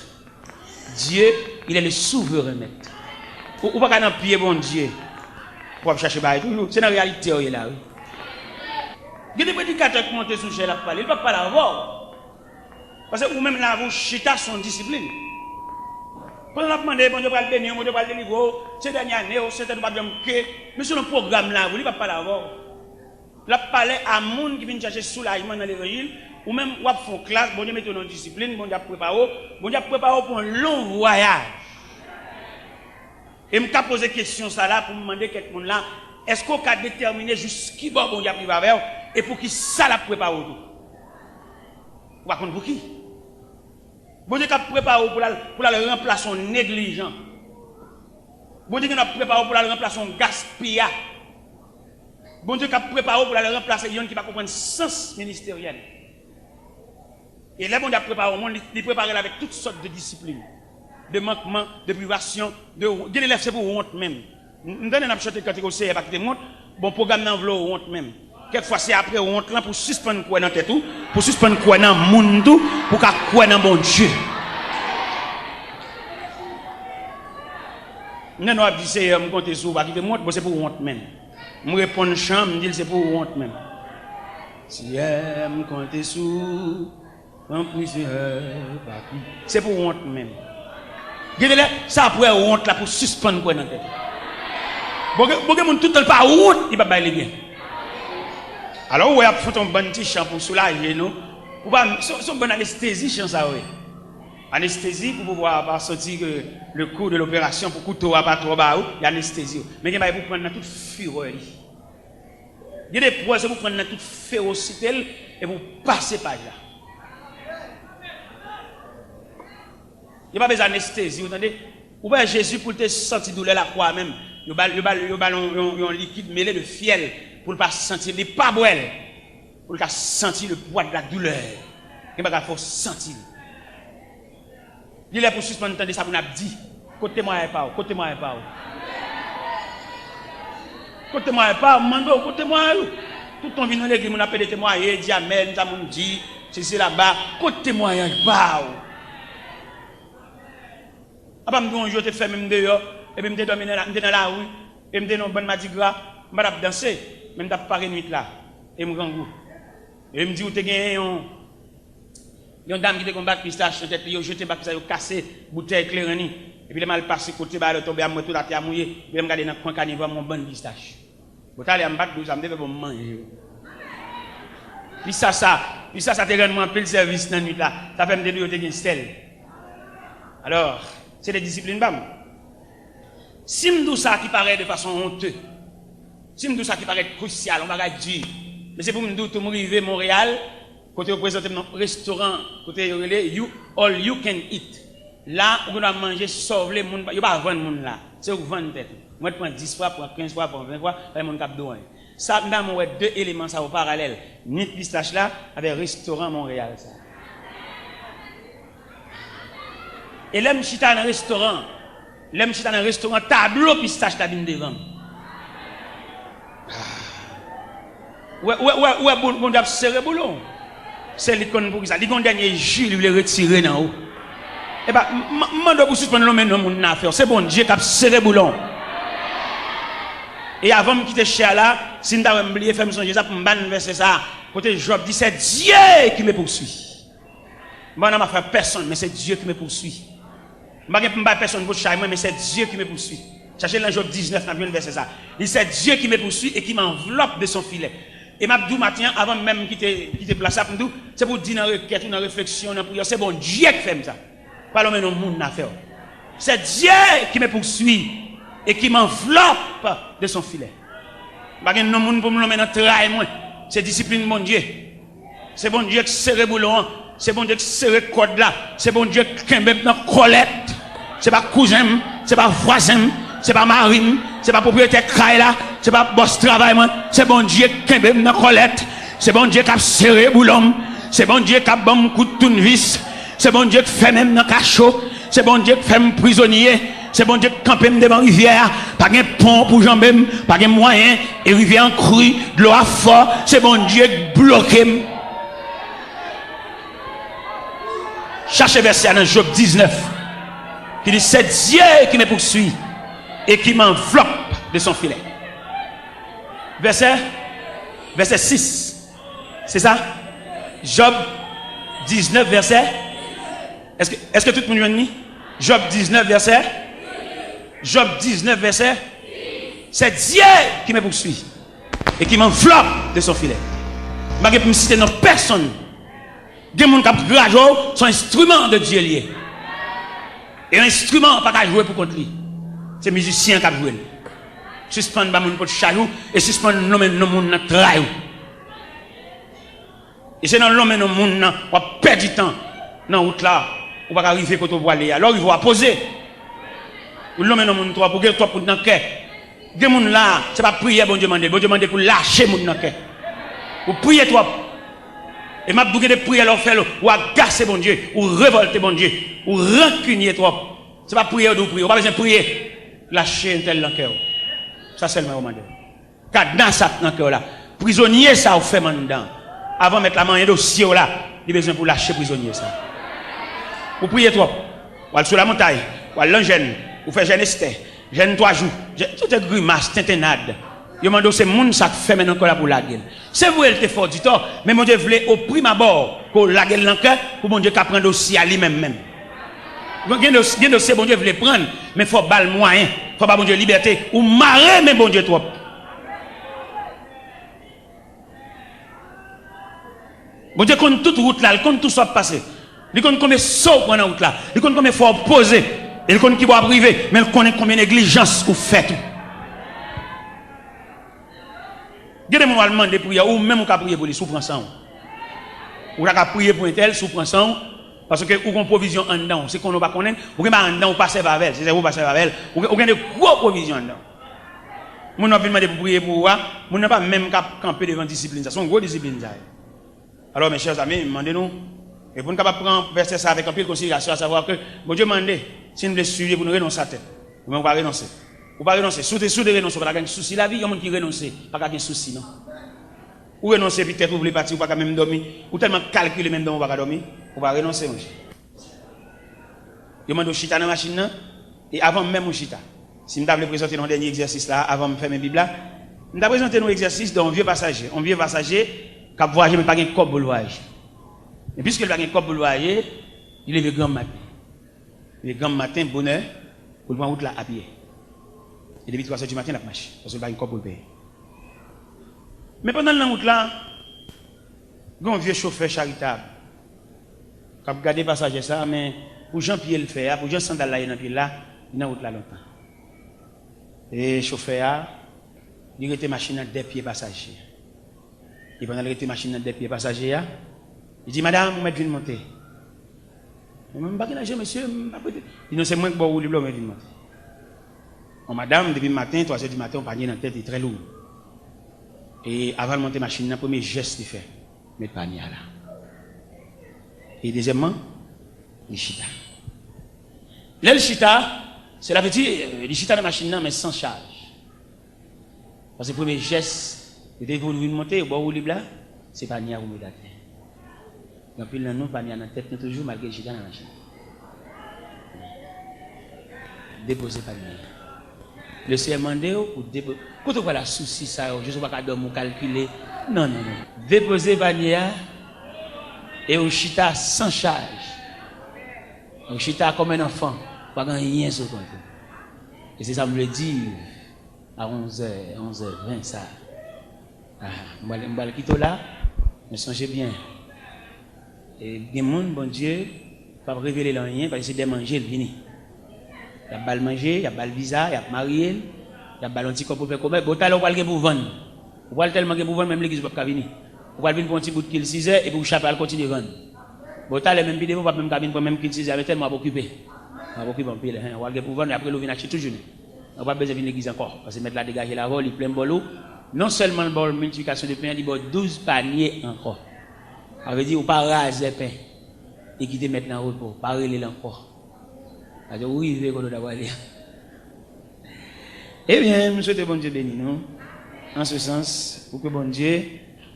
Dieu, il est le souverain maître. On va pas pied bon Dieu. On va chercher par toujours. C'est la réalité là. Il y a des prédicateurs qui montent sur le chef à parler, il ne va pas l'avoir. Parce que vous-même là, vous chita son discipline. Quand on a demandé, bon Dieu va le bénir, bon Dieu va le délivrer, c'est dernière année, c'est un problème que, mais sur le programme là, vous ne va pas l'avoir. Là, parler à monde qui vient chercher soulagement dans l'évangile, ou même vous font classe, bon Dieu met dans discipline, bon Dieu prépare pour un long voyage. Et je me pose des questions ça là pour me demander quelqu'un là, est-ce qu'on a déterminé jusqu'à bon Dieu privé avec et pour qui ça la prépare autour? Vous comprenez pour qui? Bon Dieu a préparé pour la remplacer en négligent. Bon Dieu a préparé pour la remplacer en gaspillage. Bon Dieu a préparé pour la remplacer en qui va comprendre sens ministériel. Et là, bon Dieu a préparé au monde, il prépare avec toutes sortes de disciplines, de manquements, de privations, de l'élève c'est pour honte même. Nous donnons un chanter quand il y a des honte, bon programme d'enveloppe honte même. Quelquefois c'est après honte là pour suspendre quoi dans tête tout, pour suspendre quoi dans monde tout, pour qu'à quoi dans bon Dieu. Nous non dit c'est me compter sur va qui monte, c'est pour honte même. Me répondre chambre, me dit c'est pour honte même. Si me compter sur en plusieurs papiers, c'est pour honte même. Regardez ça après honte là pour suspendre quoi dans tête. Bon que mon tout le pas honte, il va bailler bien. Alors, ouais, faut un bon petit chant pour soulager nous. Ou pas, son bonne anesthésie, chant ça, oui. Anesthésie pour pouvoir sortir le cours de l'opération pour couteau à pas trop bas, il y a anesthésie. Mais il y a pour prendre toute fureur. Il y a des poids pour prendre toute férocité et pour passer par là. Il n'y a pas besoin d'anesthésie, vous entendez? Ou bien Jésus pour te sentir douleur la croix même. Il y a un liquide mêlé de fiel. pour ne pas sentir les pas boel, pour ne pas sentir le poids de la douleur. Il faut sentir. Il est pour suspendre de ça, on a dit, côté moi et pas, côté moi et pas. Côté moi et pas, mando, côté moi. Tout ton vin dans l'église, on a fait des témoignages, dit amen, ça m'a dit, c'est là-bas, côté moi et pas. Après, je te fais même dehors, et puis je te domine dans la rue, et je te donne un bon mardi gras, je vais danser, je vais parler nuit là, et je me rends goût. Et je me dis, tu as gagné une dame qui te combat pistache, peut-être que jeté bac pistache, cassé, bouteille éclairée, et puis il mal passé côté bas, il tombé à moi tout la terre mouillée, et je regarde dans le coin carnivore mon bon pistache. Vous allez me battre, ça me devait manger. Puis ça te rend un peu le service dans la nuit là, ça fait me dire que tu as sel. Alors, c'est des disciplines bam. Si je dis ça qui paraît de façon honteuse, si je dis ça qui paraît crucial, on va dire, mais c'est pour me dire que je suis arrivé à Montréal, côté représenter mon restaurant, côté you all you can eat. Là, on doit manger, sauver les gens, il n'y a pas vendre les gens là, c'est vous vendre tête. Moi, je prends 10 fois, prends 15 fois, prends 20 fois, et mon cap douane. Ça, nous avons deux éléments ça au parallèle. Ni pistache là, avec restaurant Montréal. Ça. Et là, je suis dans un restaurant, tableau pistache la bin devant. Ouais, bon, d'ab serré boulon. C'est l'icône pour ça. L'icône dernier jus, il voulait retirer dans haut. Eh ben, mando pour suspendre l'homme dans mon affaire. C'est bon, Dieu qui a serré boulon. Et avant de quitter chez là, si nous avons oublié, faire me ça pour me banner verser ça. Côté Job dit, c'est Dieu qui me poursuit. Moi, je n'ai pas fait personne, mais c'est Dieu qui me poursuit. Je ne vais pas personne pour chagrin, mais c'est Dieu qui me poursuit. Cherchez dans Job 19, dans le verset ça. Il c'est Dieu qui me poursuit et qui m'enveloppe de son filet. Et m'a dit matin, avant même quitter place, c'est pour dire dans la requête, dans la réflexion, dans la prière, c'est bon Dieu qui fait ça. Pas l'homme dans le monde n'a fait. C'est Dieu qui me poursuit et qui m'enveloppe de son filet. Pas que non monde pour me l'emmener dans le travail, moi. C'est discipline mon Dieu. C'est bon Dieu qui serre boulon. C'est bon Dieu qui serre code là. C'est bon Dieu qui est dans colette. C'est pas cousin, c'est pas voisin, c'est pas marine, c'est pas propriétaire craille là, c'est pas boss travail moi. C'est bon Dieu qui est dans colette. C'est bon Dieu qui a serré boulon. C'est bon Dieu qui a bon coup de tournevis. C'est bon Dieu qui fait même dans cachot. C'est bon Dieu qui fait prisonnier. C'est bon Dieu qui campe devant la rivière. Pas de pont pour jamber, pas de moyen. Et rivière en crue, de l'eau à fort. C'est bon Dieu qui bloque. Cherchez verset dans Job 19. Qui dit c'est Dieu qui me poursuit et qui m'enveloppe de son filet. Verset 6. C'est ça? Job 19, verset. Est-ce que tout le monde est venu? Job 19, verset. Job 19, verset. C'est Dieu qui me poursuit et qui m'enveloppe de son filet. Je ne vais pas citer personne. Des gens qui ont grave sont instruments de Dieu liés. Et un instrument pas qu'à jouer pour contre lui. C'est musicien qui a joué. Suspendre les gens pour chajou et suspendre les gens pour le travail. Et c'est dans l'homme et dans le monde, on va perdre du temps dans la route là, on va arriver quand on va aller. Alors il va poser. L'homme et dans le monde, pour que toi pour dans le cœur. Des gens là, ce n'est pas prier, bon Dieu demande. Bon Dieu demande pour lâcher les gens dans le cœur. Pour prier toi. Et m'a bouquet de prier alors faire ou agacer bon Dieu, ou révolter bon Dieu, ou rancunier toi. C'est pas prier ou prier, on pas besoin de prier. Lâcher un tel dans le cœur. Ça c'est le même moment. Cadenas ça dans le cœur là. Prisonnier ça ou fait maintenant. Avant de mettre la main dans dossier là, il a besoin pour lâcher prisonnier ça. Vous priez toi. Ou aller sur la montagne, ou aller l'engène, ou faire jeûne Esther, jeûne 3 jours, tout est grimace, tintenade. Je me demande c'est monde ça fait maintenant encore pour la gueule. C'est vous elle te fort du temps, mais mon Dieu voulait au prime abord pour la gueule dans le cœur pour mon Dieu qu'à prendre aussi à lui-même même. Bien dossier bon Dieu voulait prendre, mais faut pas le moyen, faut pas bon Dieu liberté ou marrer mais bon Dieu trop. Bon Dieu compte toute route là, il compte tout ça passer. Il compte combien saut prendre la route là, il compte combien faut poser, il compte qui va priver, mais il connaît combien négligence ou fait tout. Gardez moi demander prière ou même on peut prier pour les sous-prend ça. Ou la prier pour un tel sous-prend ça parce que ou une provision en dedans, c'est qu'on ne pas connaître, ou que en dedans on passe avec elle, c'est vous passer avec elle, ou gagne de gros provisions en dedans. Mon n'a pas demandé pour prier pour moi, mon n'a pas même camper devant discipline, ça sont gros discipline ça. Alors mes chers amis, demandez-nous et pour nous capable prendre verser ça avec un peu de considération à savoir que bon Dieu m'a demandé si nous voulons suivre pour nous renoncer à tête. Mais on va renoncer. On va renoncer, sous de renoncer, pas de souci la vie, il y a des gens qui renoncent, pas de souci non. Ou renoncer peut-être vous voulez partir ou pas même dormir, ou tellement calculer même dans on va dormir, on va renoncer mon cher. Je m'a chita dans la machine et avant même mon chita. Si je voulais présenter un dernier exercice là, avant de faire mes bibles là, je vais présenter un exercice d'un vieux passager. Un vieux passager qui a voyagé, mais pas un corps pour le voyage. Et puisqu'il n'a pas un corps pour le voyage, il est le grand matin. Le grand matin, bonheur, pour le prendre route là à pied. Et depuis 3 heures du matin, il a marché. Parce qu'il n'a pas un corps pour le payer. Mais pendant la route là, il y a un vieux chauffeur charitable. Qui a regardé le passager ça, mais pour Jean-Pierre le faire, pour Jean-Sandal là, il est là, il est en route là longtemps. Et le chauffeur, il a été machine à des pieds passagers. Et pendant qu'il a été machine à des pieds passagers, il dit, madame, vous m'êtes monter. Je ne sais pas qui monsieur. Il dit, c'est moi qui vous voulez monter. Madame, depuis le matin, 3 heures du matin, on panier dans la tête est très lourd. Et avant de monter la machine, le premier geste qu'il fait, mettre le panier là. Et deuxièmement, le chita. Là, le chita, c'est la petite, le chita de la machine, mais sans charge. Parce que le premier geste, c'était pour vous monter, au bord où là, c'est pas ni à vous mettre la tête. Donc, puis là, nous, pas ni à la tête, nous toujours malgré le chita dans la machine. Déposez pas le Seigneur demandé pour déposer. Quand on voit la souci, ça, je ne sais pas comment calculer. Non. Déposez panier et au chita sans charge. Au chita comme un enfant, pas rien sur compte. Et c'est ça me le dit à 11h20 ça. On va le quitter là, mais songez bien. Et des gens, bon Dieu, pas révéler rien, parce que c'est de manger le vini. Il y a bal manger, il y a bal visa, il y a marié, il y a bal anti pour faire commerce. Bon, t'as on va pour vendre. On va tellement pour vendre même l'église pas venir. On va venir pour un petit bout de kill 6 heures et pour chaper à continuer vendre. Bon, t'as les mêmes vidéos pas même cabine pour même kill 6 heures mais tellement occupé. On va occuper en pile, on va pour vendre et après l'eau vient acheter toujours. On va besoin de l'église encore parce que mettre là dégager la vol, il plein bolo. Non seulement le bol multiplication de pain, il y a 12 paniers encore. Ça veut dire on pas raser pain et quitter maintenant en repos, pas reler encore. Oui, il veut d'avoir l'air. Eh bien, je souhaite bon Dieu béni nous. En ce sens, pour que bon Dieu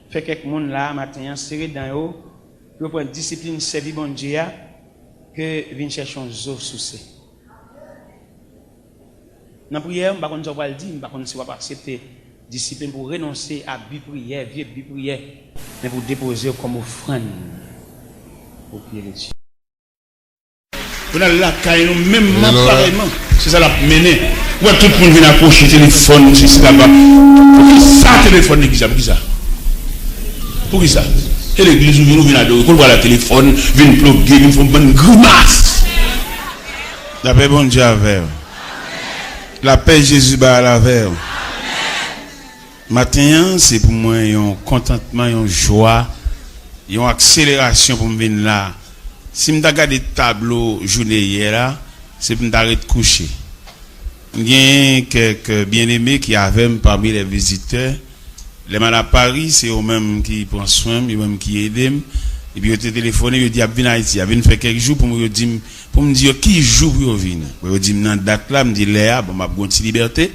fait quelques monde là, matin, serré dans eux, pour prendre discipline, servir bon Dieu, que vienne chercher un zo souci. Dans la prière, je ne sais pas le dire, je ne sais pas accepter discipline pour renoncer à vie prière, vieux vie prière, mais pour déposer comme offrande au pied de Dieu. Vous avez la caille, même pareillement. C'est ça la mené. Où tout le monde vient accrocher le téléphone, c'est là-bas. Pour qui ça, téléphone l'église? Pour qui ça? Pour qui ça? Et l'église, vous venez adorer. Vous voyez le téléphone, vient plugger, vient faire une bonne grimace. La paix, bon Dieu, avec. La paix, Jésus, à la veille. Matin, c'est pour moi un contentement, une joie, une accélération pour me venir là. Si je regarde le tableau journée hier, c'est pour m'arrêter de coucher. Il y a quelques bien-aimés qui avaient parmi les visiteurs. Les malades à Paris, c'est eux-mêmes qui prennent soin, eux-mêmes qui aident. Et puis, ils ont téléphoné, ils ont dit, ils viennent à Haïti, ils viennent faire quelques jours pour me dire qui joue pour venir. Ils disent, dans date là, je me dis, Léa, bon, ma bonne liberté.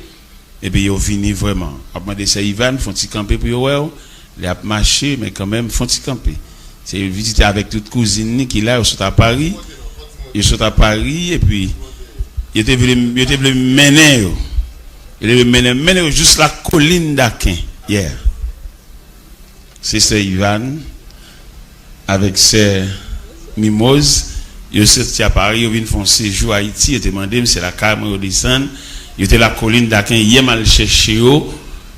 Et puis, ils viennent vraiment. Après, c'est Ivan, font-ils camper pour eux, ils ont marché, mais quand même, font-ils camper. C'est visiter avec toute cousine qui là, ils sont à Paris. Ils sont à Paris et puis ils étaient venus mener. Ils étaient venus mener juste la colline d'Aquin hier. C'est Ivan avec ses mimoses. Ils sont à Paris, ils viennent faire un séjour à Haïti. Ils étaient demandé, c'est la Caméra de descendre. Ils étaient la colline d'Aquin hier, mal cherché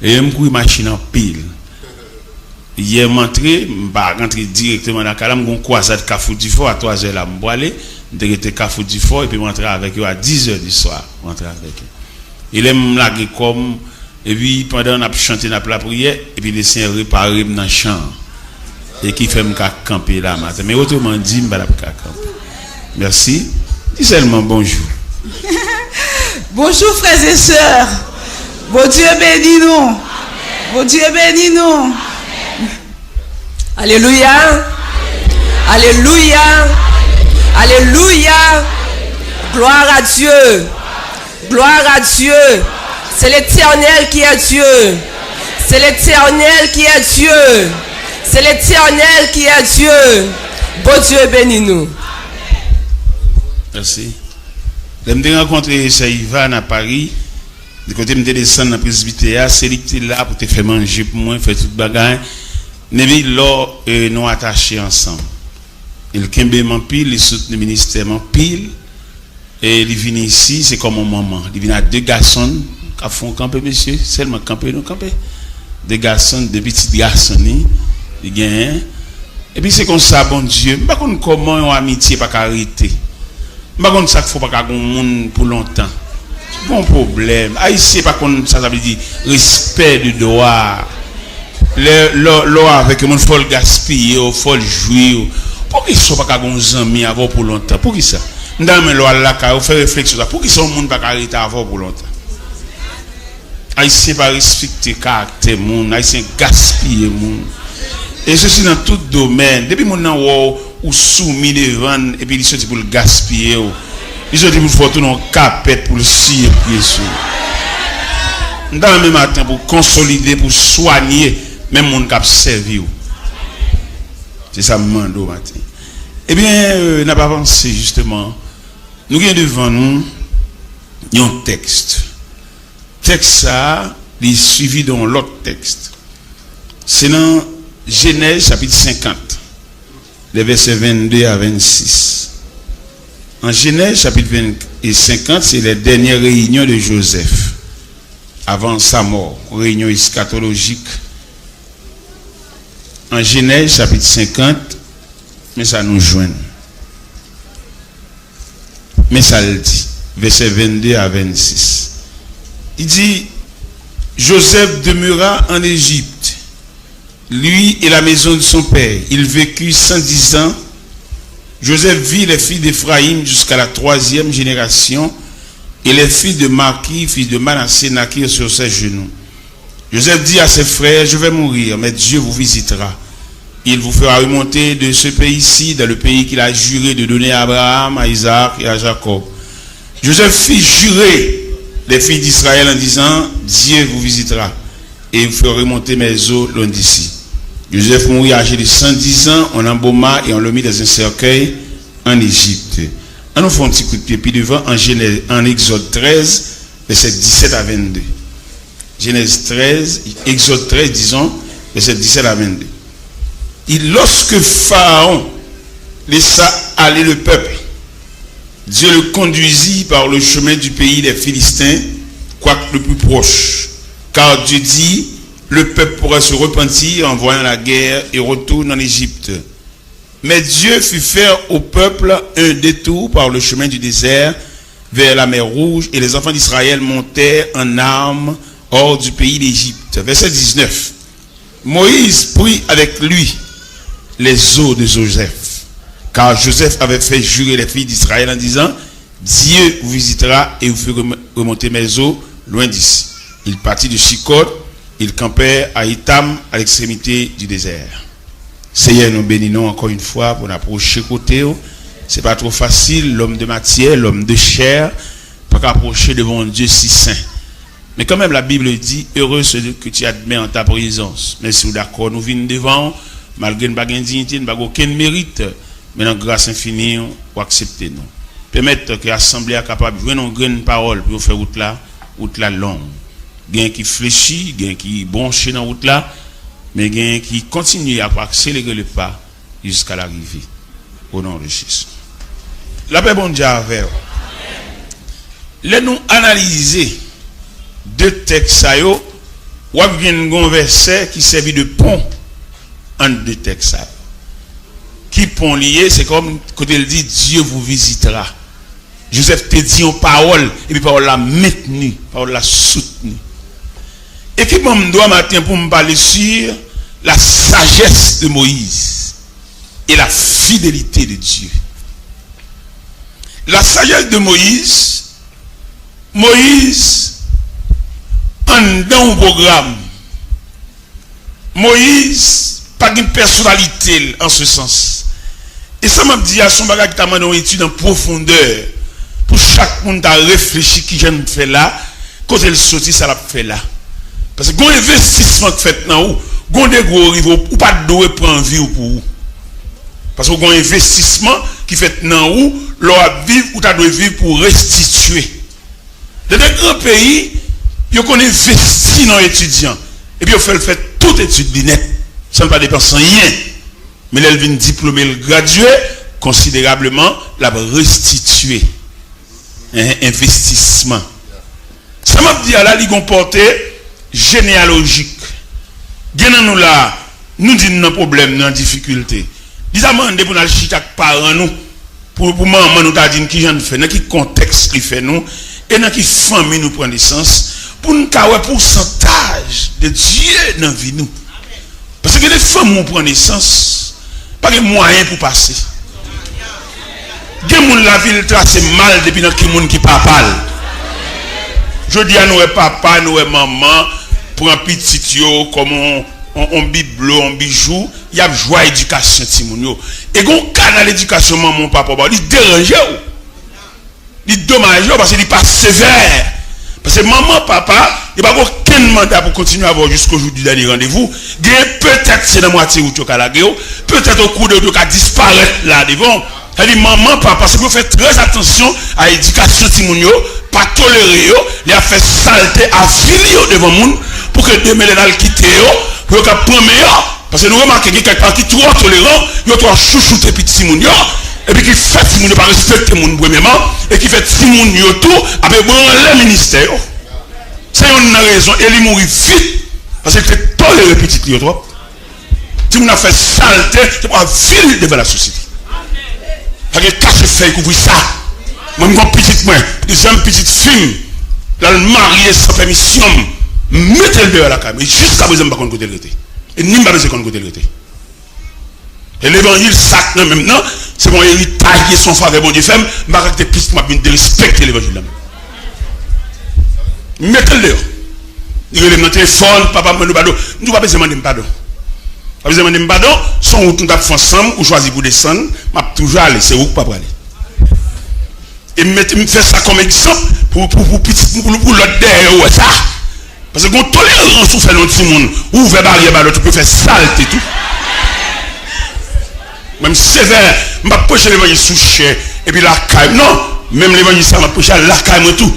et ils ont machine en pile. Hier, je suis rentré directement dans la calame, je croisade Carrefour du Fort à 3h là, je suis allé, je suis Carrefour du Fort et puis je suis rentré avec eux à 10h du soir. Il aime la comme, et puis pendant qu'on a chanté la prière, et puis les Seigneur réparé dans le champ. Et qui fait me camper là matin. Mais autrement dit, je ne vais pas camper. Merci. Dis seulement bonjour. Bonjour frères et sœurs. Bon Dieu bénis nous. Bon Dieu bénis nous. Alléluia. Alléluia. Alléluia. Gloire à Dieu. Gloire à Dieu. C'est l'Éternel qui est Dieu. C'est l'Éternel qui est Dieu. C'est l'Éternel qui est Dieu. Bon Dieu bénis nous. Merci. Je me rencontré chez Ivan à Paris. De côté, je me descendre dans le presbytère. C'est lui qui est là pour te faire manger pour moi, faire toute bagaille. Mais là, nous attachés ensemble. Il kembe mon pile, il soutient le ministère mon pile. Et il vient ici, c'est comme mon maman. Il vient à deux garçons qui font camper, monsieur. Seulement camper, nous camper. Deux garçons, deux petits garçons. Il gagne. Et puis c'est comme ça, bon Dieu. Je ne sais pas comment une amitié pas arrêter. Je ne sais pas ça qu'il faut pas qu'on monde pour longtemps. C'est bon problème. Haïtien pas qu'on ça veut dire respect du droit. L'eau avec le monde faut le gaspiller, faut le jouer. Pour qu'ils soient pas qu'on amis avant pour longtemps. Pour qui ça? Dans le loi là, on fait réflexion. Pour qu'ils soient monde pas arrêter avant pour longtemps. Haïtien pas respecter caractère monde, haïtien gaspiller monde. Et ceci dans tout domaine. Depuis mon nan ou soumis devant et puis il sorti pour le gaspiller. Il sorti pour faire tout non capette pour le scier pied sur. Dans le même matin pour consolider, pour soigner même mon cap servi. C'est ça me demande au matin. Eh bien, n'a pas pensé justement. Nous avons devant nous un texte. Texte ça, il est suivi dans l'autre texte. C'est dans Genèse chapitre 50, les versets 22 à 26. En Genèse chapitre 50, c'est les dernières réunions de Joseph avant sa mort, réunion eschatologique. En Genèse chapitre 50, mais ça nous joint. Mais ça le dit, versets 22 à 26. Il dit, Joseph demeura en Égypte, lui et la maison de son père. Il vécut 110 ans. Joseph vit les filles d'Éphraïm jusqu'à la 3e génération, et les filles de Marquis, fils de Manassé, naquirent sur ses genoux. Joseph dit à ses frères, je vais mourir, mais Dieu vous visitera. Il vous fera remonter de ce pays-ci, dans le pays qu'il a juré de donner à Abraham, à Isaac et à Jacob. Joseph fit jurer les filles d'Israël en disant, Dieu vous visitera, et vous fera remonter mes eaux loin d'ici. Joseph mourit âgé de 110 ans, on embauma et on le mit dans un cercueil en Égypte. On nous fait un petit coup de pied, puis devant en Exode 13, verset 17 à 22. Genèse 13, Exode 13, disons, verset 17 à 22. Et lorsque Pharaon laissa aller le peuple, Dieu le conduisit par le chemin du pays des Philistins, quoique le plus proche. Car Dieu dit, le peuple pourra se repentir en voyant la guerre et retourne en Égypte. Mais Dieu fit faire au peuple un détour par le chemin du désert vers la mer Rouge, et les enfants d'Israël montèrent en armes hors du pays d'Égypte. Verset 19. Moïse prit avec lui les os de Joseph, car Joseph avait fait jurer les filles d'Israël en disant, Dieu vous visitera et vous fera remonter mes os loin d'ici. Il partit de Shikot, il campait à Itam, à l'extrémité du désert. Seigneur, nous bénissons encore une fois pour approcher côté. C'est pas trop facile, l'homme de matière, l'homme de chair, pas qu'approcher devant Dieu si saint. Mais quand même, la Bible dit, heureux celui que tu admets en ta présence. Mais si vous d'accord, nous venons devant, malgré une bague indignité, nous n'avons aucun mérite, mais dans grâce infinie, pour accepter nous. Permettre que l'Assemblée soit capable de jouer une grande parole pour faire route là longue. Gain qui fléchit, gain qui branché dans route là, mais gain qui continue à accélérer le pas jusqu'à l'arrivée. Au nom de Jésus. La paix bon Dieu avec. Là nous analyser deux textes ou un verset qui servit de pont entre deux textes. Qui pont lié, c'est comme quand il dit Dieu vous visitera. Joseph te dit une parole et puis parole la maintenue, parole la soutenue. Et qui me doit matin pour me parler sur la sagesse de Moïse et la fidélité de Dieu. La sagesse de Moïse dans un programme. Moïse, pas une personnalité en ce sens. Et ça m'a dit à son bagage qui t'a demandé une étude en profondeur. Pour chaque monde à réfléchir qui j'aime faire là, quand elle sortit, ça l'a fait là. Parce que quand investissement fait dans où, quand des gros rivaux, ou pas de doué prendre vie ou pour où. Parce que quand investissement qui fait dans où, l'on vivre ou t'as de vivre pour restituer. Dans des grands pays, ils ont investi dans les étudiants. Et puis ils ont fait toute étude binette. Ça ne pas dépenser rien. Mais elle vient diplômé, le gradué, considérablement, la restituer. Un investissement. Ça m'a dit à la ligue portée généalogique. Gagnons nous là, nous disons nos problèmes, nos difficultés. Disons pour nous chita parents nous, pour maman nous t'a dit qui j'en fait, dans quel contexte qui fait nous, et dans quelle famille nous prend naissance, pour nous avoir pourcentage de Dieu dans la vie nous. Parce que les femmes nous prennent naissance, pas de moyens pour passer. Des gens la ville trace mal depuis qu'il monde qui pas parle. Je dis à nous papa, nous maman, pour un petit yo comme on bibelot, on bijou, il y a joie éducation timoun. Et quand canal l'éducation maman papa, il dérange ou. Il dommage parce qu'il n'est pas sévère. Parce que maman papa, il n'y a pas aucun mandat pour continuer à avoir jusqu'au jour du dernier rendez-vous. Peut-être c'est dans moitié ou tu as peut-être au cours de tu as disparaître là devant. C'est-à-dire, maman, papa, c'est pour faire très attention à l'éducation de Timounio, pas tolérer, il a fait saleté à fili devant le monde, pour que demain, les gens quittent, pour qu'ils prennent meilleur. Parce que nous remarquons que quelqu'un qui est trop tolérant, il a trop chouchouté petit Timounio, et puis qui fait Timounio par respecter le monde premièrement, et qui fait Timounio tout, avec le ministère. C'est une raison, et il mourit vite, parce qu'il fait tolérer petit Timounio. Timounio a fait saleté, c'est pour fili devant la société. Parce que cache fait couvrir ça. Moi, je suis petite, deuxième petite fille, là, mariée sans permission, mettez-le dehors à la caméra. Jusqu'à présent, je ne sais pas côté le et ni pas besoin côté le et l'évangile, ça, maintenant, c'est mon héritage, son faveur, bon Dieu, femme, ma caractère plus de respecter l'évangile. Mettez-le dehors. Il est dans le téléphone, papa, nous ne pouvons pas besoin de pardon. Pas besoin de pardon, son route nous avons ensemble, ou choisi pour descendre, m'a toujours aller, c'est où pas aller. Et me fait ça comme exemple pour l'autre derrière ça. Parce que quand tolérance ou fait l'autre monde, ou fait barrière, tu peux faire saleté tout. Même sévère, m'a poché l'évangile sous cher, et puis la caille, non, même l'évangile ça m'a poché à la caille tout.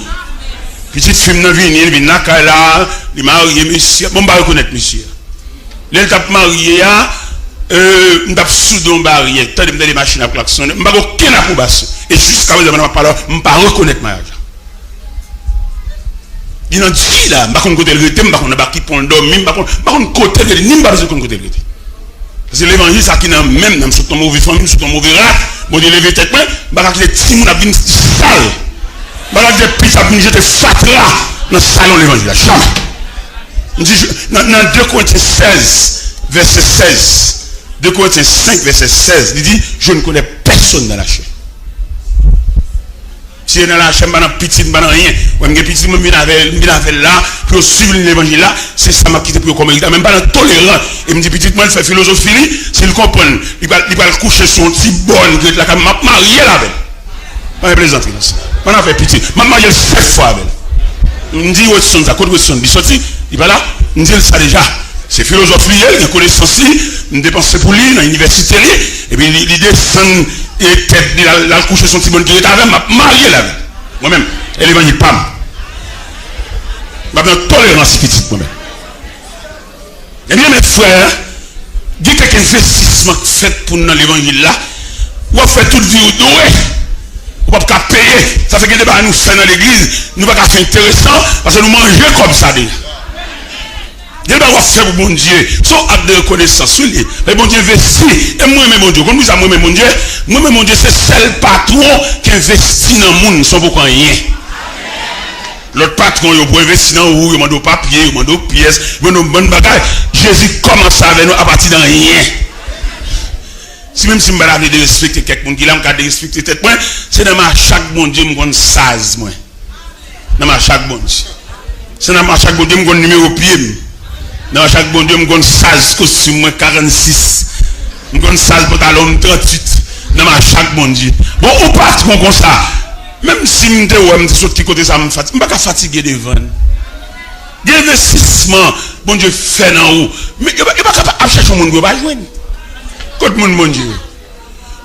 Petite fille n'a venu, la caille là, il m'a marié, monsieur, bon, va reconnaître monsieur. L'étape mariée, nous avons soudé une barrière, tant de les machines à klaxonner, nous n'avons aucune approbation. Et jusqu'à présent, je ne peux pas reconnaître ma mariage. Il y a un dit là, je ne peux pas le retenir, je ne peux pas qui pour dormir, je ne peux pas côté de ni pas besoin de côté de parce que l'évangile, ça qui est même, dans ton mauvais famille, sur ton mauvais rat, bon, il levé tête, je ne peux pas que les petits gens viennent sale. Je ne peux pas que les petits gens viennent jeter fatra dans le salon de l'évangile. Dans 2 Corinthiens 16, verset 16, 2 Corinthiens 5, verset 16, il dit, je ne connais personne dans la chair. Si dans la chair, je ne petit, je ne rien. Moi, je petit, je viens là, pour suivre l'évangile là, c'est ça m'a quitté pour comme il même pas dans tolérant. Et me dit, petit, moi, il fait philosophie, s'il comprend, il va coucher son petit bonne, il va marier avec. Je ne plaisante pas. Je fait petit. Je marié 7 fois avec. Je me dis, où est-ce que ça, côté où est-ce que il sorti, il va là, je me dis ça déjà. C'est philosophie, il y a connaissance, je dépense pour lui, dans l'université, et puis il descend, et il a couché son petit bon qui est avec, m'a marié là. Moi-même, et l'évangile, pam. Je vais avoir tolérance petite moi-même. Eh bien, mes frères, il y a quelques investissements faits pour nous dans l'évangile là, ou on fait toute vie ou doué. On ne peut pas payer. Ça fait que débat nous fait dans l'église, nous ne pouvons pas faire intéressant parce que nous mangeons comme ça déjà. Dieu va faire pour mon Dieu. Son acte de reconnaissance. Le bon Dieu investit. Et moi-même, mon Dieu, comme nous avons mon Dieu, moi-même, mon Dieu, c'est seul patron qui investit dans le monde sans beaucoup rien. L'autre patron, il a investi dans où, il m'a donné papier, il m'a donné pièces, il m'a donné bonne bagaille. Jésus commence avec nous à partir de rien. Si même si je me de respecter quelqu'un qui a de respecter tête, c'est dans ma chaque bon Dieu, je me saz. Dans ma chaque bon Dieu. C'est dans chaque bon Dieu, mon numéro pied. Dans chaque bon Dieu, mon 16 costume 46. Mon 16 pantalon 38. Dans chaque bon Dieu. Bon, on part comme ça. Même si je suis de côté, ça me fatigue. Je ne suis pas fatigué devant. Il y a investissement, bon Dieu, fait dans haut. Mais il n'y a pas capable de chercher un monde qui va jouer. Quand le monde, mon Dieu.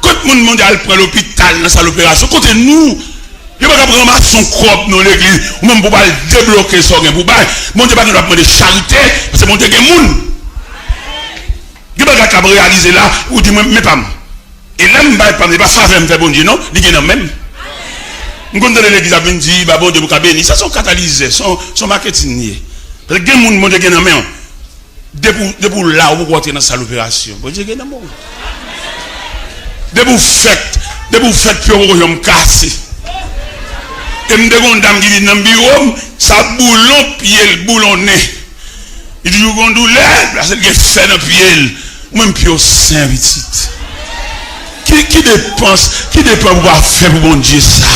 Quand le monde mondial prend l'hôpital dans sa l'opération, côté nous, il n'y a pas capable de ramasser son crop dans l'église, ou même pour pas débloquer son gain. Mon Dieu, pas nous demander charité, parce que mon Dieu, il y a des gens. Il n'y a pas capable de réaliser là, ou dit, mais pas moi. Et là, je ne vais pas faire me faire bon Dieu, non, il y a même. Nous avons dans l'église, nous dit, bon Dieu, vous avez béni. Ça, sont catalysés, son marketing. Parce que les gens, mon Dieu, ils ont main. Depuis là, vous rentrez dans sa l'opération. Bon Dieu, ils ont main. Depuis vous faites, puis vous avez cassé. Et nous avons une dame qui vient dans le bureau, ça boulon, pied, boulonné. Il dit, vous avez douleur, parce qu'il fait dans le pied. Même puis au sein, petite. Qui dépend pour faire pour bon Dieu ça?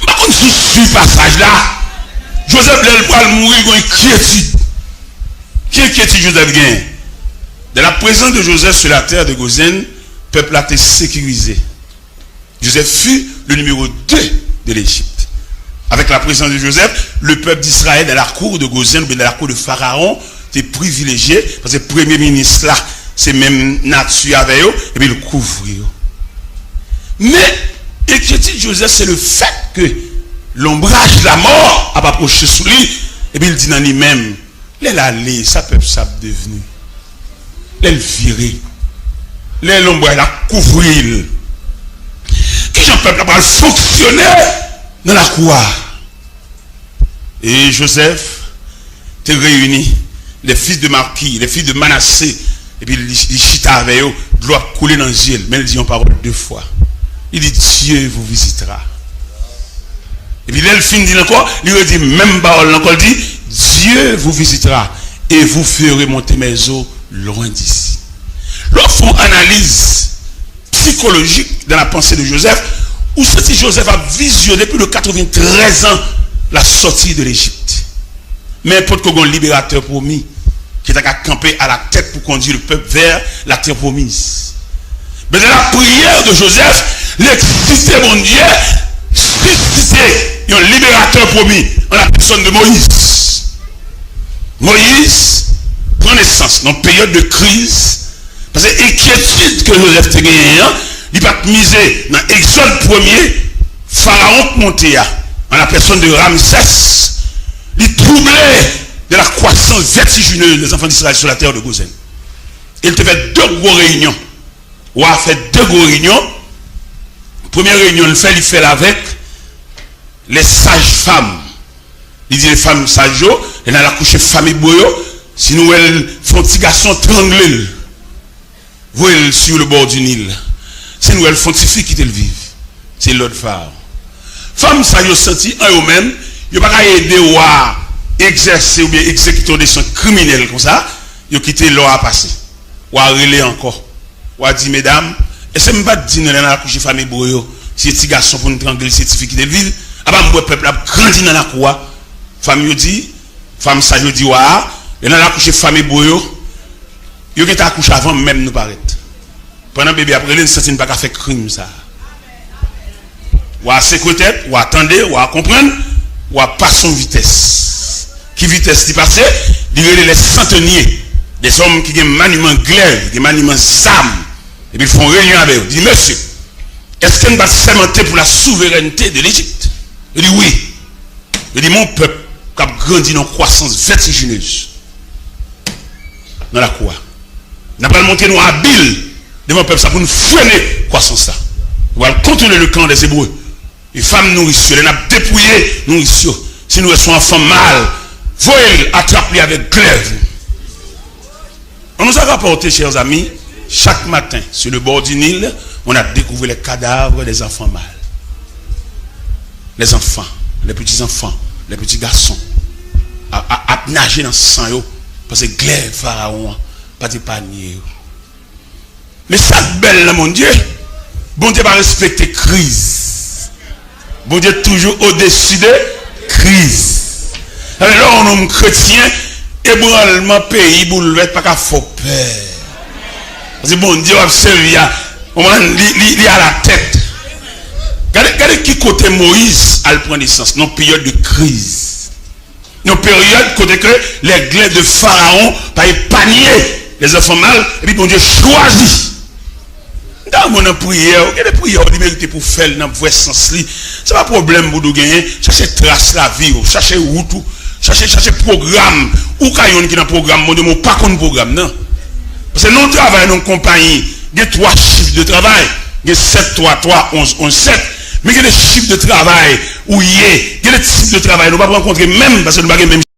Par contre, sous ce passage-là, Joseph va mourir avec une inquiétude. Qui inquiétude Joseph gagne? De la présence de Joseph sur la terre de Goshen, le peuple a été sécurisé. Joseph fut le numéro 2 de l'Égypte. Avec la présence de Joseph, le peuple d'Israël dans la cour de Goshen, dans la cour de Pharaon, était privilégié parce que le premier ministre là, c'est même nature avec eux, et puis il couvre. Mais, l'inquiétude de Joseph, c'est le fait que l'ombrage de la mort a approché sous lui, et puis il dit dans lui-même, l'allée, ça peut ça devenu. Elle viré. L'ombrage la couvrir. Qui j'en peuple va fonctionner dans la cour. Et Joseph te réunit les fils de Marquis, les fils de Manassé, et puis il chita avec eux, de l'eau couler dans le ciel, mais il dit en parole 2 fois. Il dit Dieu vous visitera. Et puis là, le film dit encore, il dit même parole encore, il dit Dieu vous visitera et vous ferez monter mes eaux loin d'ici. Lorsqu'on analyse psychologique dans la pensée de Joseph, où si Joseph a visionné depuis le 93 ans la sortie de l'Égypte. Mais n'importe quel libérateur promis qui a campé à la tête pour conduire le peuple vers la terre promise. Mais dans la prière de Joseph, l'excité mon Dieu, suscité un libérateur promis en la personne de Moïse. Moïse prend naissance dans une période de crise, parce que l'inquiétude que Joseph a gagnée, il va miser dans Exode 1er, Pharaon monté en la personne de Ramsès, il troublait de la croissance vertigineuse des enfants d'Israël sur la terre de Goshen. Il te fait 2 grosses réunions. Ou a fait 2 grosses réunions. Première réunion, il fait avec les sages-femmes. Il dit les femmes sages, elles ont accouché famille boyo, sinon elles font petit garçon tranglé. Voyez sur le bord du Nil. Sinon elles font petit fille qui te le vivent. C'est l'autre phare. Femmes sages senti en eux-mêmes, ils ne peuvent pas aider à exercer ou bien exécuter des actions criminelles comme ça, ils ont quitté l'eau à passer. Ou à relayer encore. Ou à dire, mesdames, et c'est même pas de dire, nous avons accouché famille boyo, si petit garçon pour nous tranquille, c'est petit fille qui te le vivent. Avant le peuple a grandi dans la cour. Femme dit, femme sage dit, ouais, et dans la couche famille boyo, il y a accouché avant même nous paraître. Pendant bébé après, il ne sait pas faire crime ça. Ou à secrétaire, ou attendez, ou à comprendre, ou à passer en vitesse. Qui vitesse qui passe? Il y a les centeniers, des hommes qui ont un maniement glaive, des maniements d'armes, et puis ils font réunion avec eux. Il dit, monsieur, est-ce qu'on va s'alimenter pour la souveraineté de l'Égypte? Il dit oui. Il dit mon peuple qui a grandi dans une croissance vertigineuse dans la cour. Nous n'avons pas montré nous habiles devant le peuple ça pour nous freiner la croissance ça. Nous allons contrôler le camp des Hébreux. Les femmes nourrissent, les nappes dépouillées nourrissent. Si nous sommes enfants mâles, voyez attraper avec glaive. On nous a rapporté, chers amis, chaque matin sur le bord du Nil, on a découvert les cadavres des enfants mâles. Les enfants, les petits-enfants, les petits garçons, à nager dans le sang, parce que glaive, pharaon, pas de panier. Mais ça belle là, mon Dieu, bon Dieu va respecter crise. Bon Dieu toujours au-dessus de crise. Alors on homme chrétien, ébranlement pays bouleversé pas qu'à faut peur. Parce que bon Dieu a servi à la tête. Regardez qui côté Moïse a le point d'essence, dans période de crise. Dans période côté que les glaives de Pharaon par panier les enfants mal et puis bon Dieu choisit. Dans mon prière, il y a des prières qui méritent pour faire dans vrai sens li. C'est pas problème pour nous gagner, chercher trace la vie, chercher route, chercher programme ou kayon qui dans programme, mon Dieu, mon pas contre programme non. Parce que nous travaillons dans compagnie, il y a 3 chiffres de travail, il y a 7 3 3 11 11 7. Mais il y a des chiffres de travail où il y a des types de travail, nous ne pouvons pas rencontrer même parce que nous n'avons pas même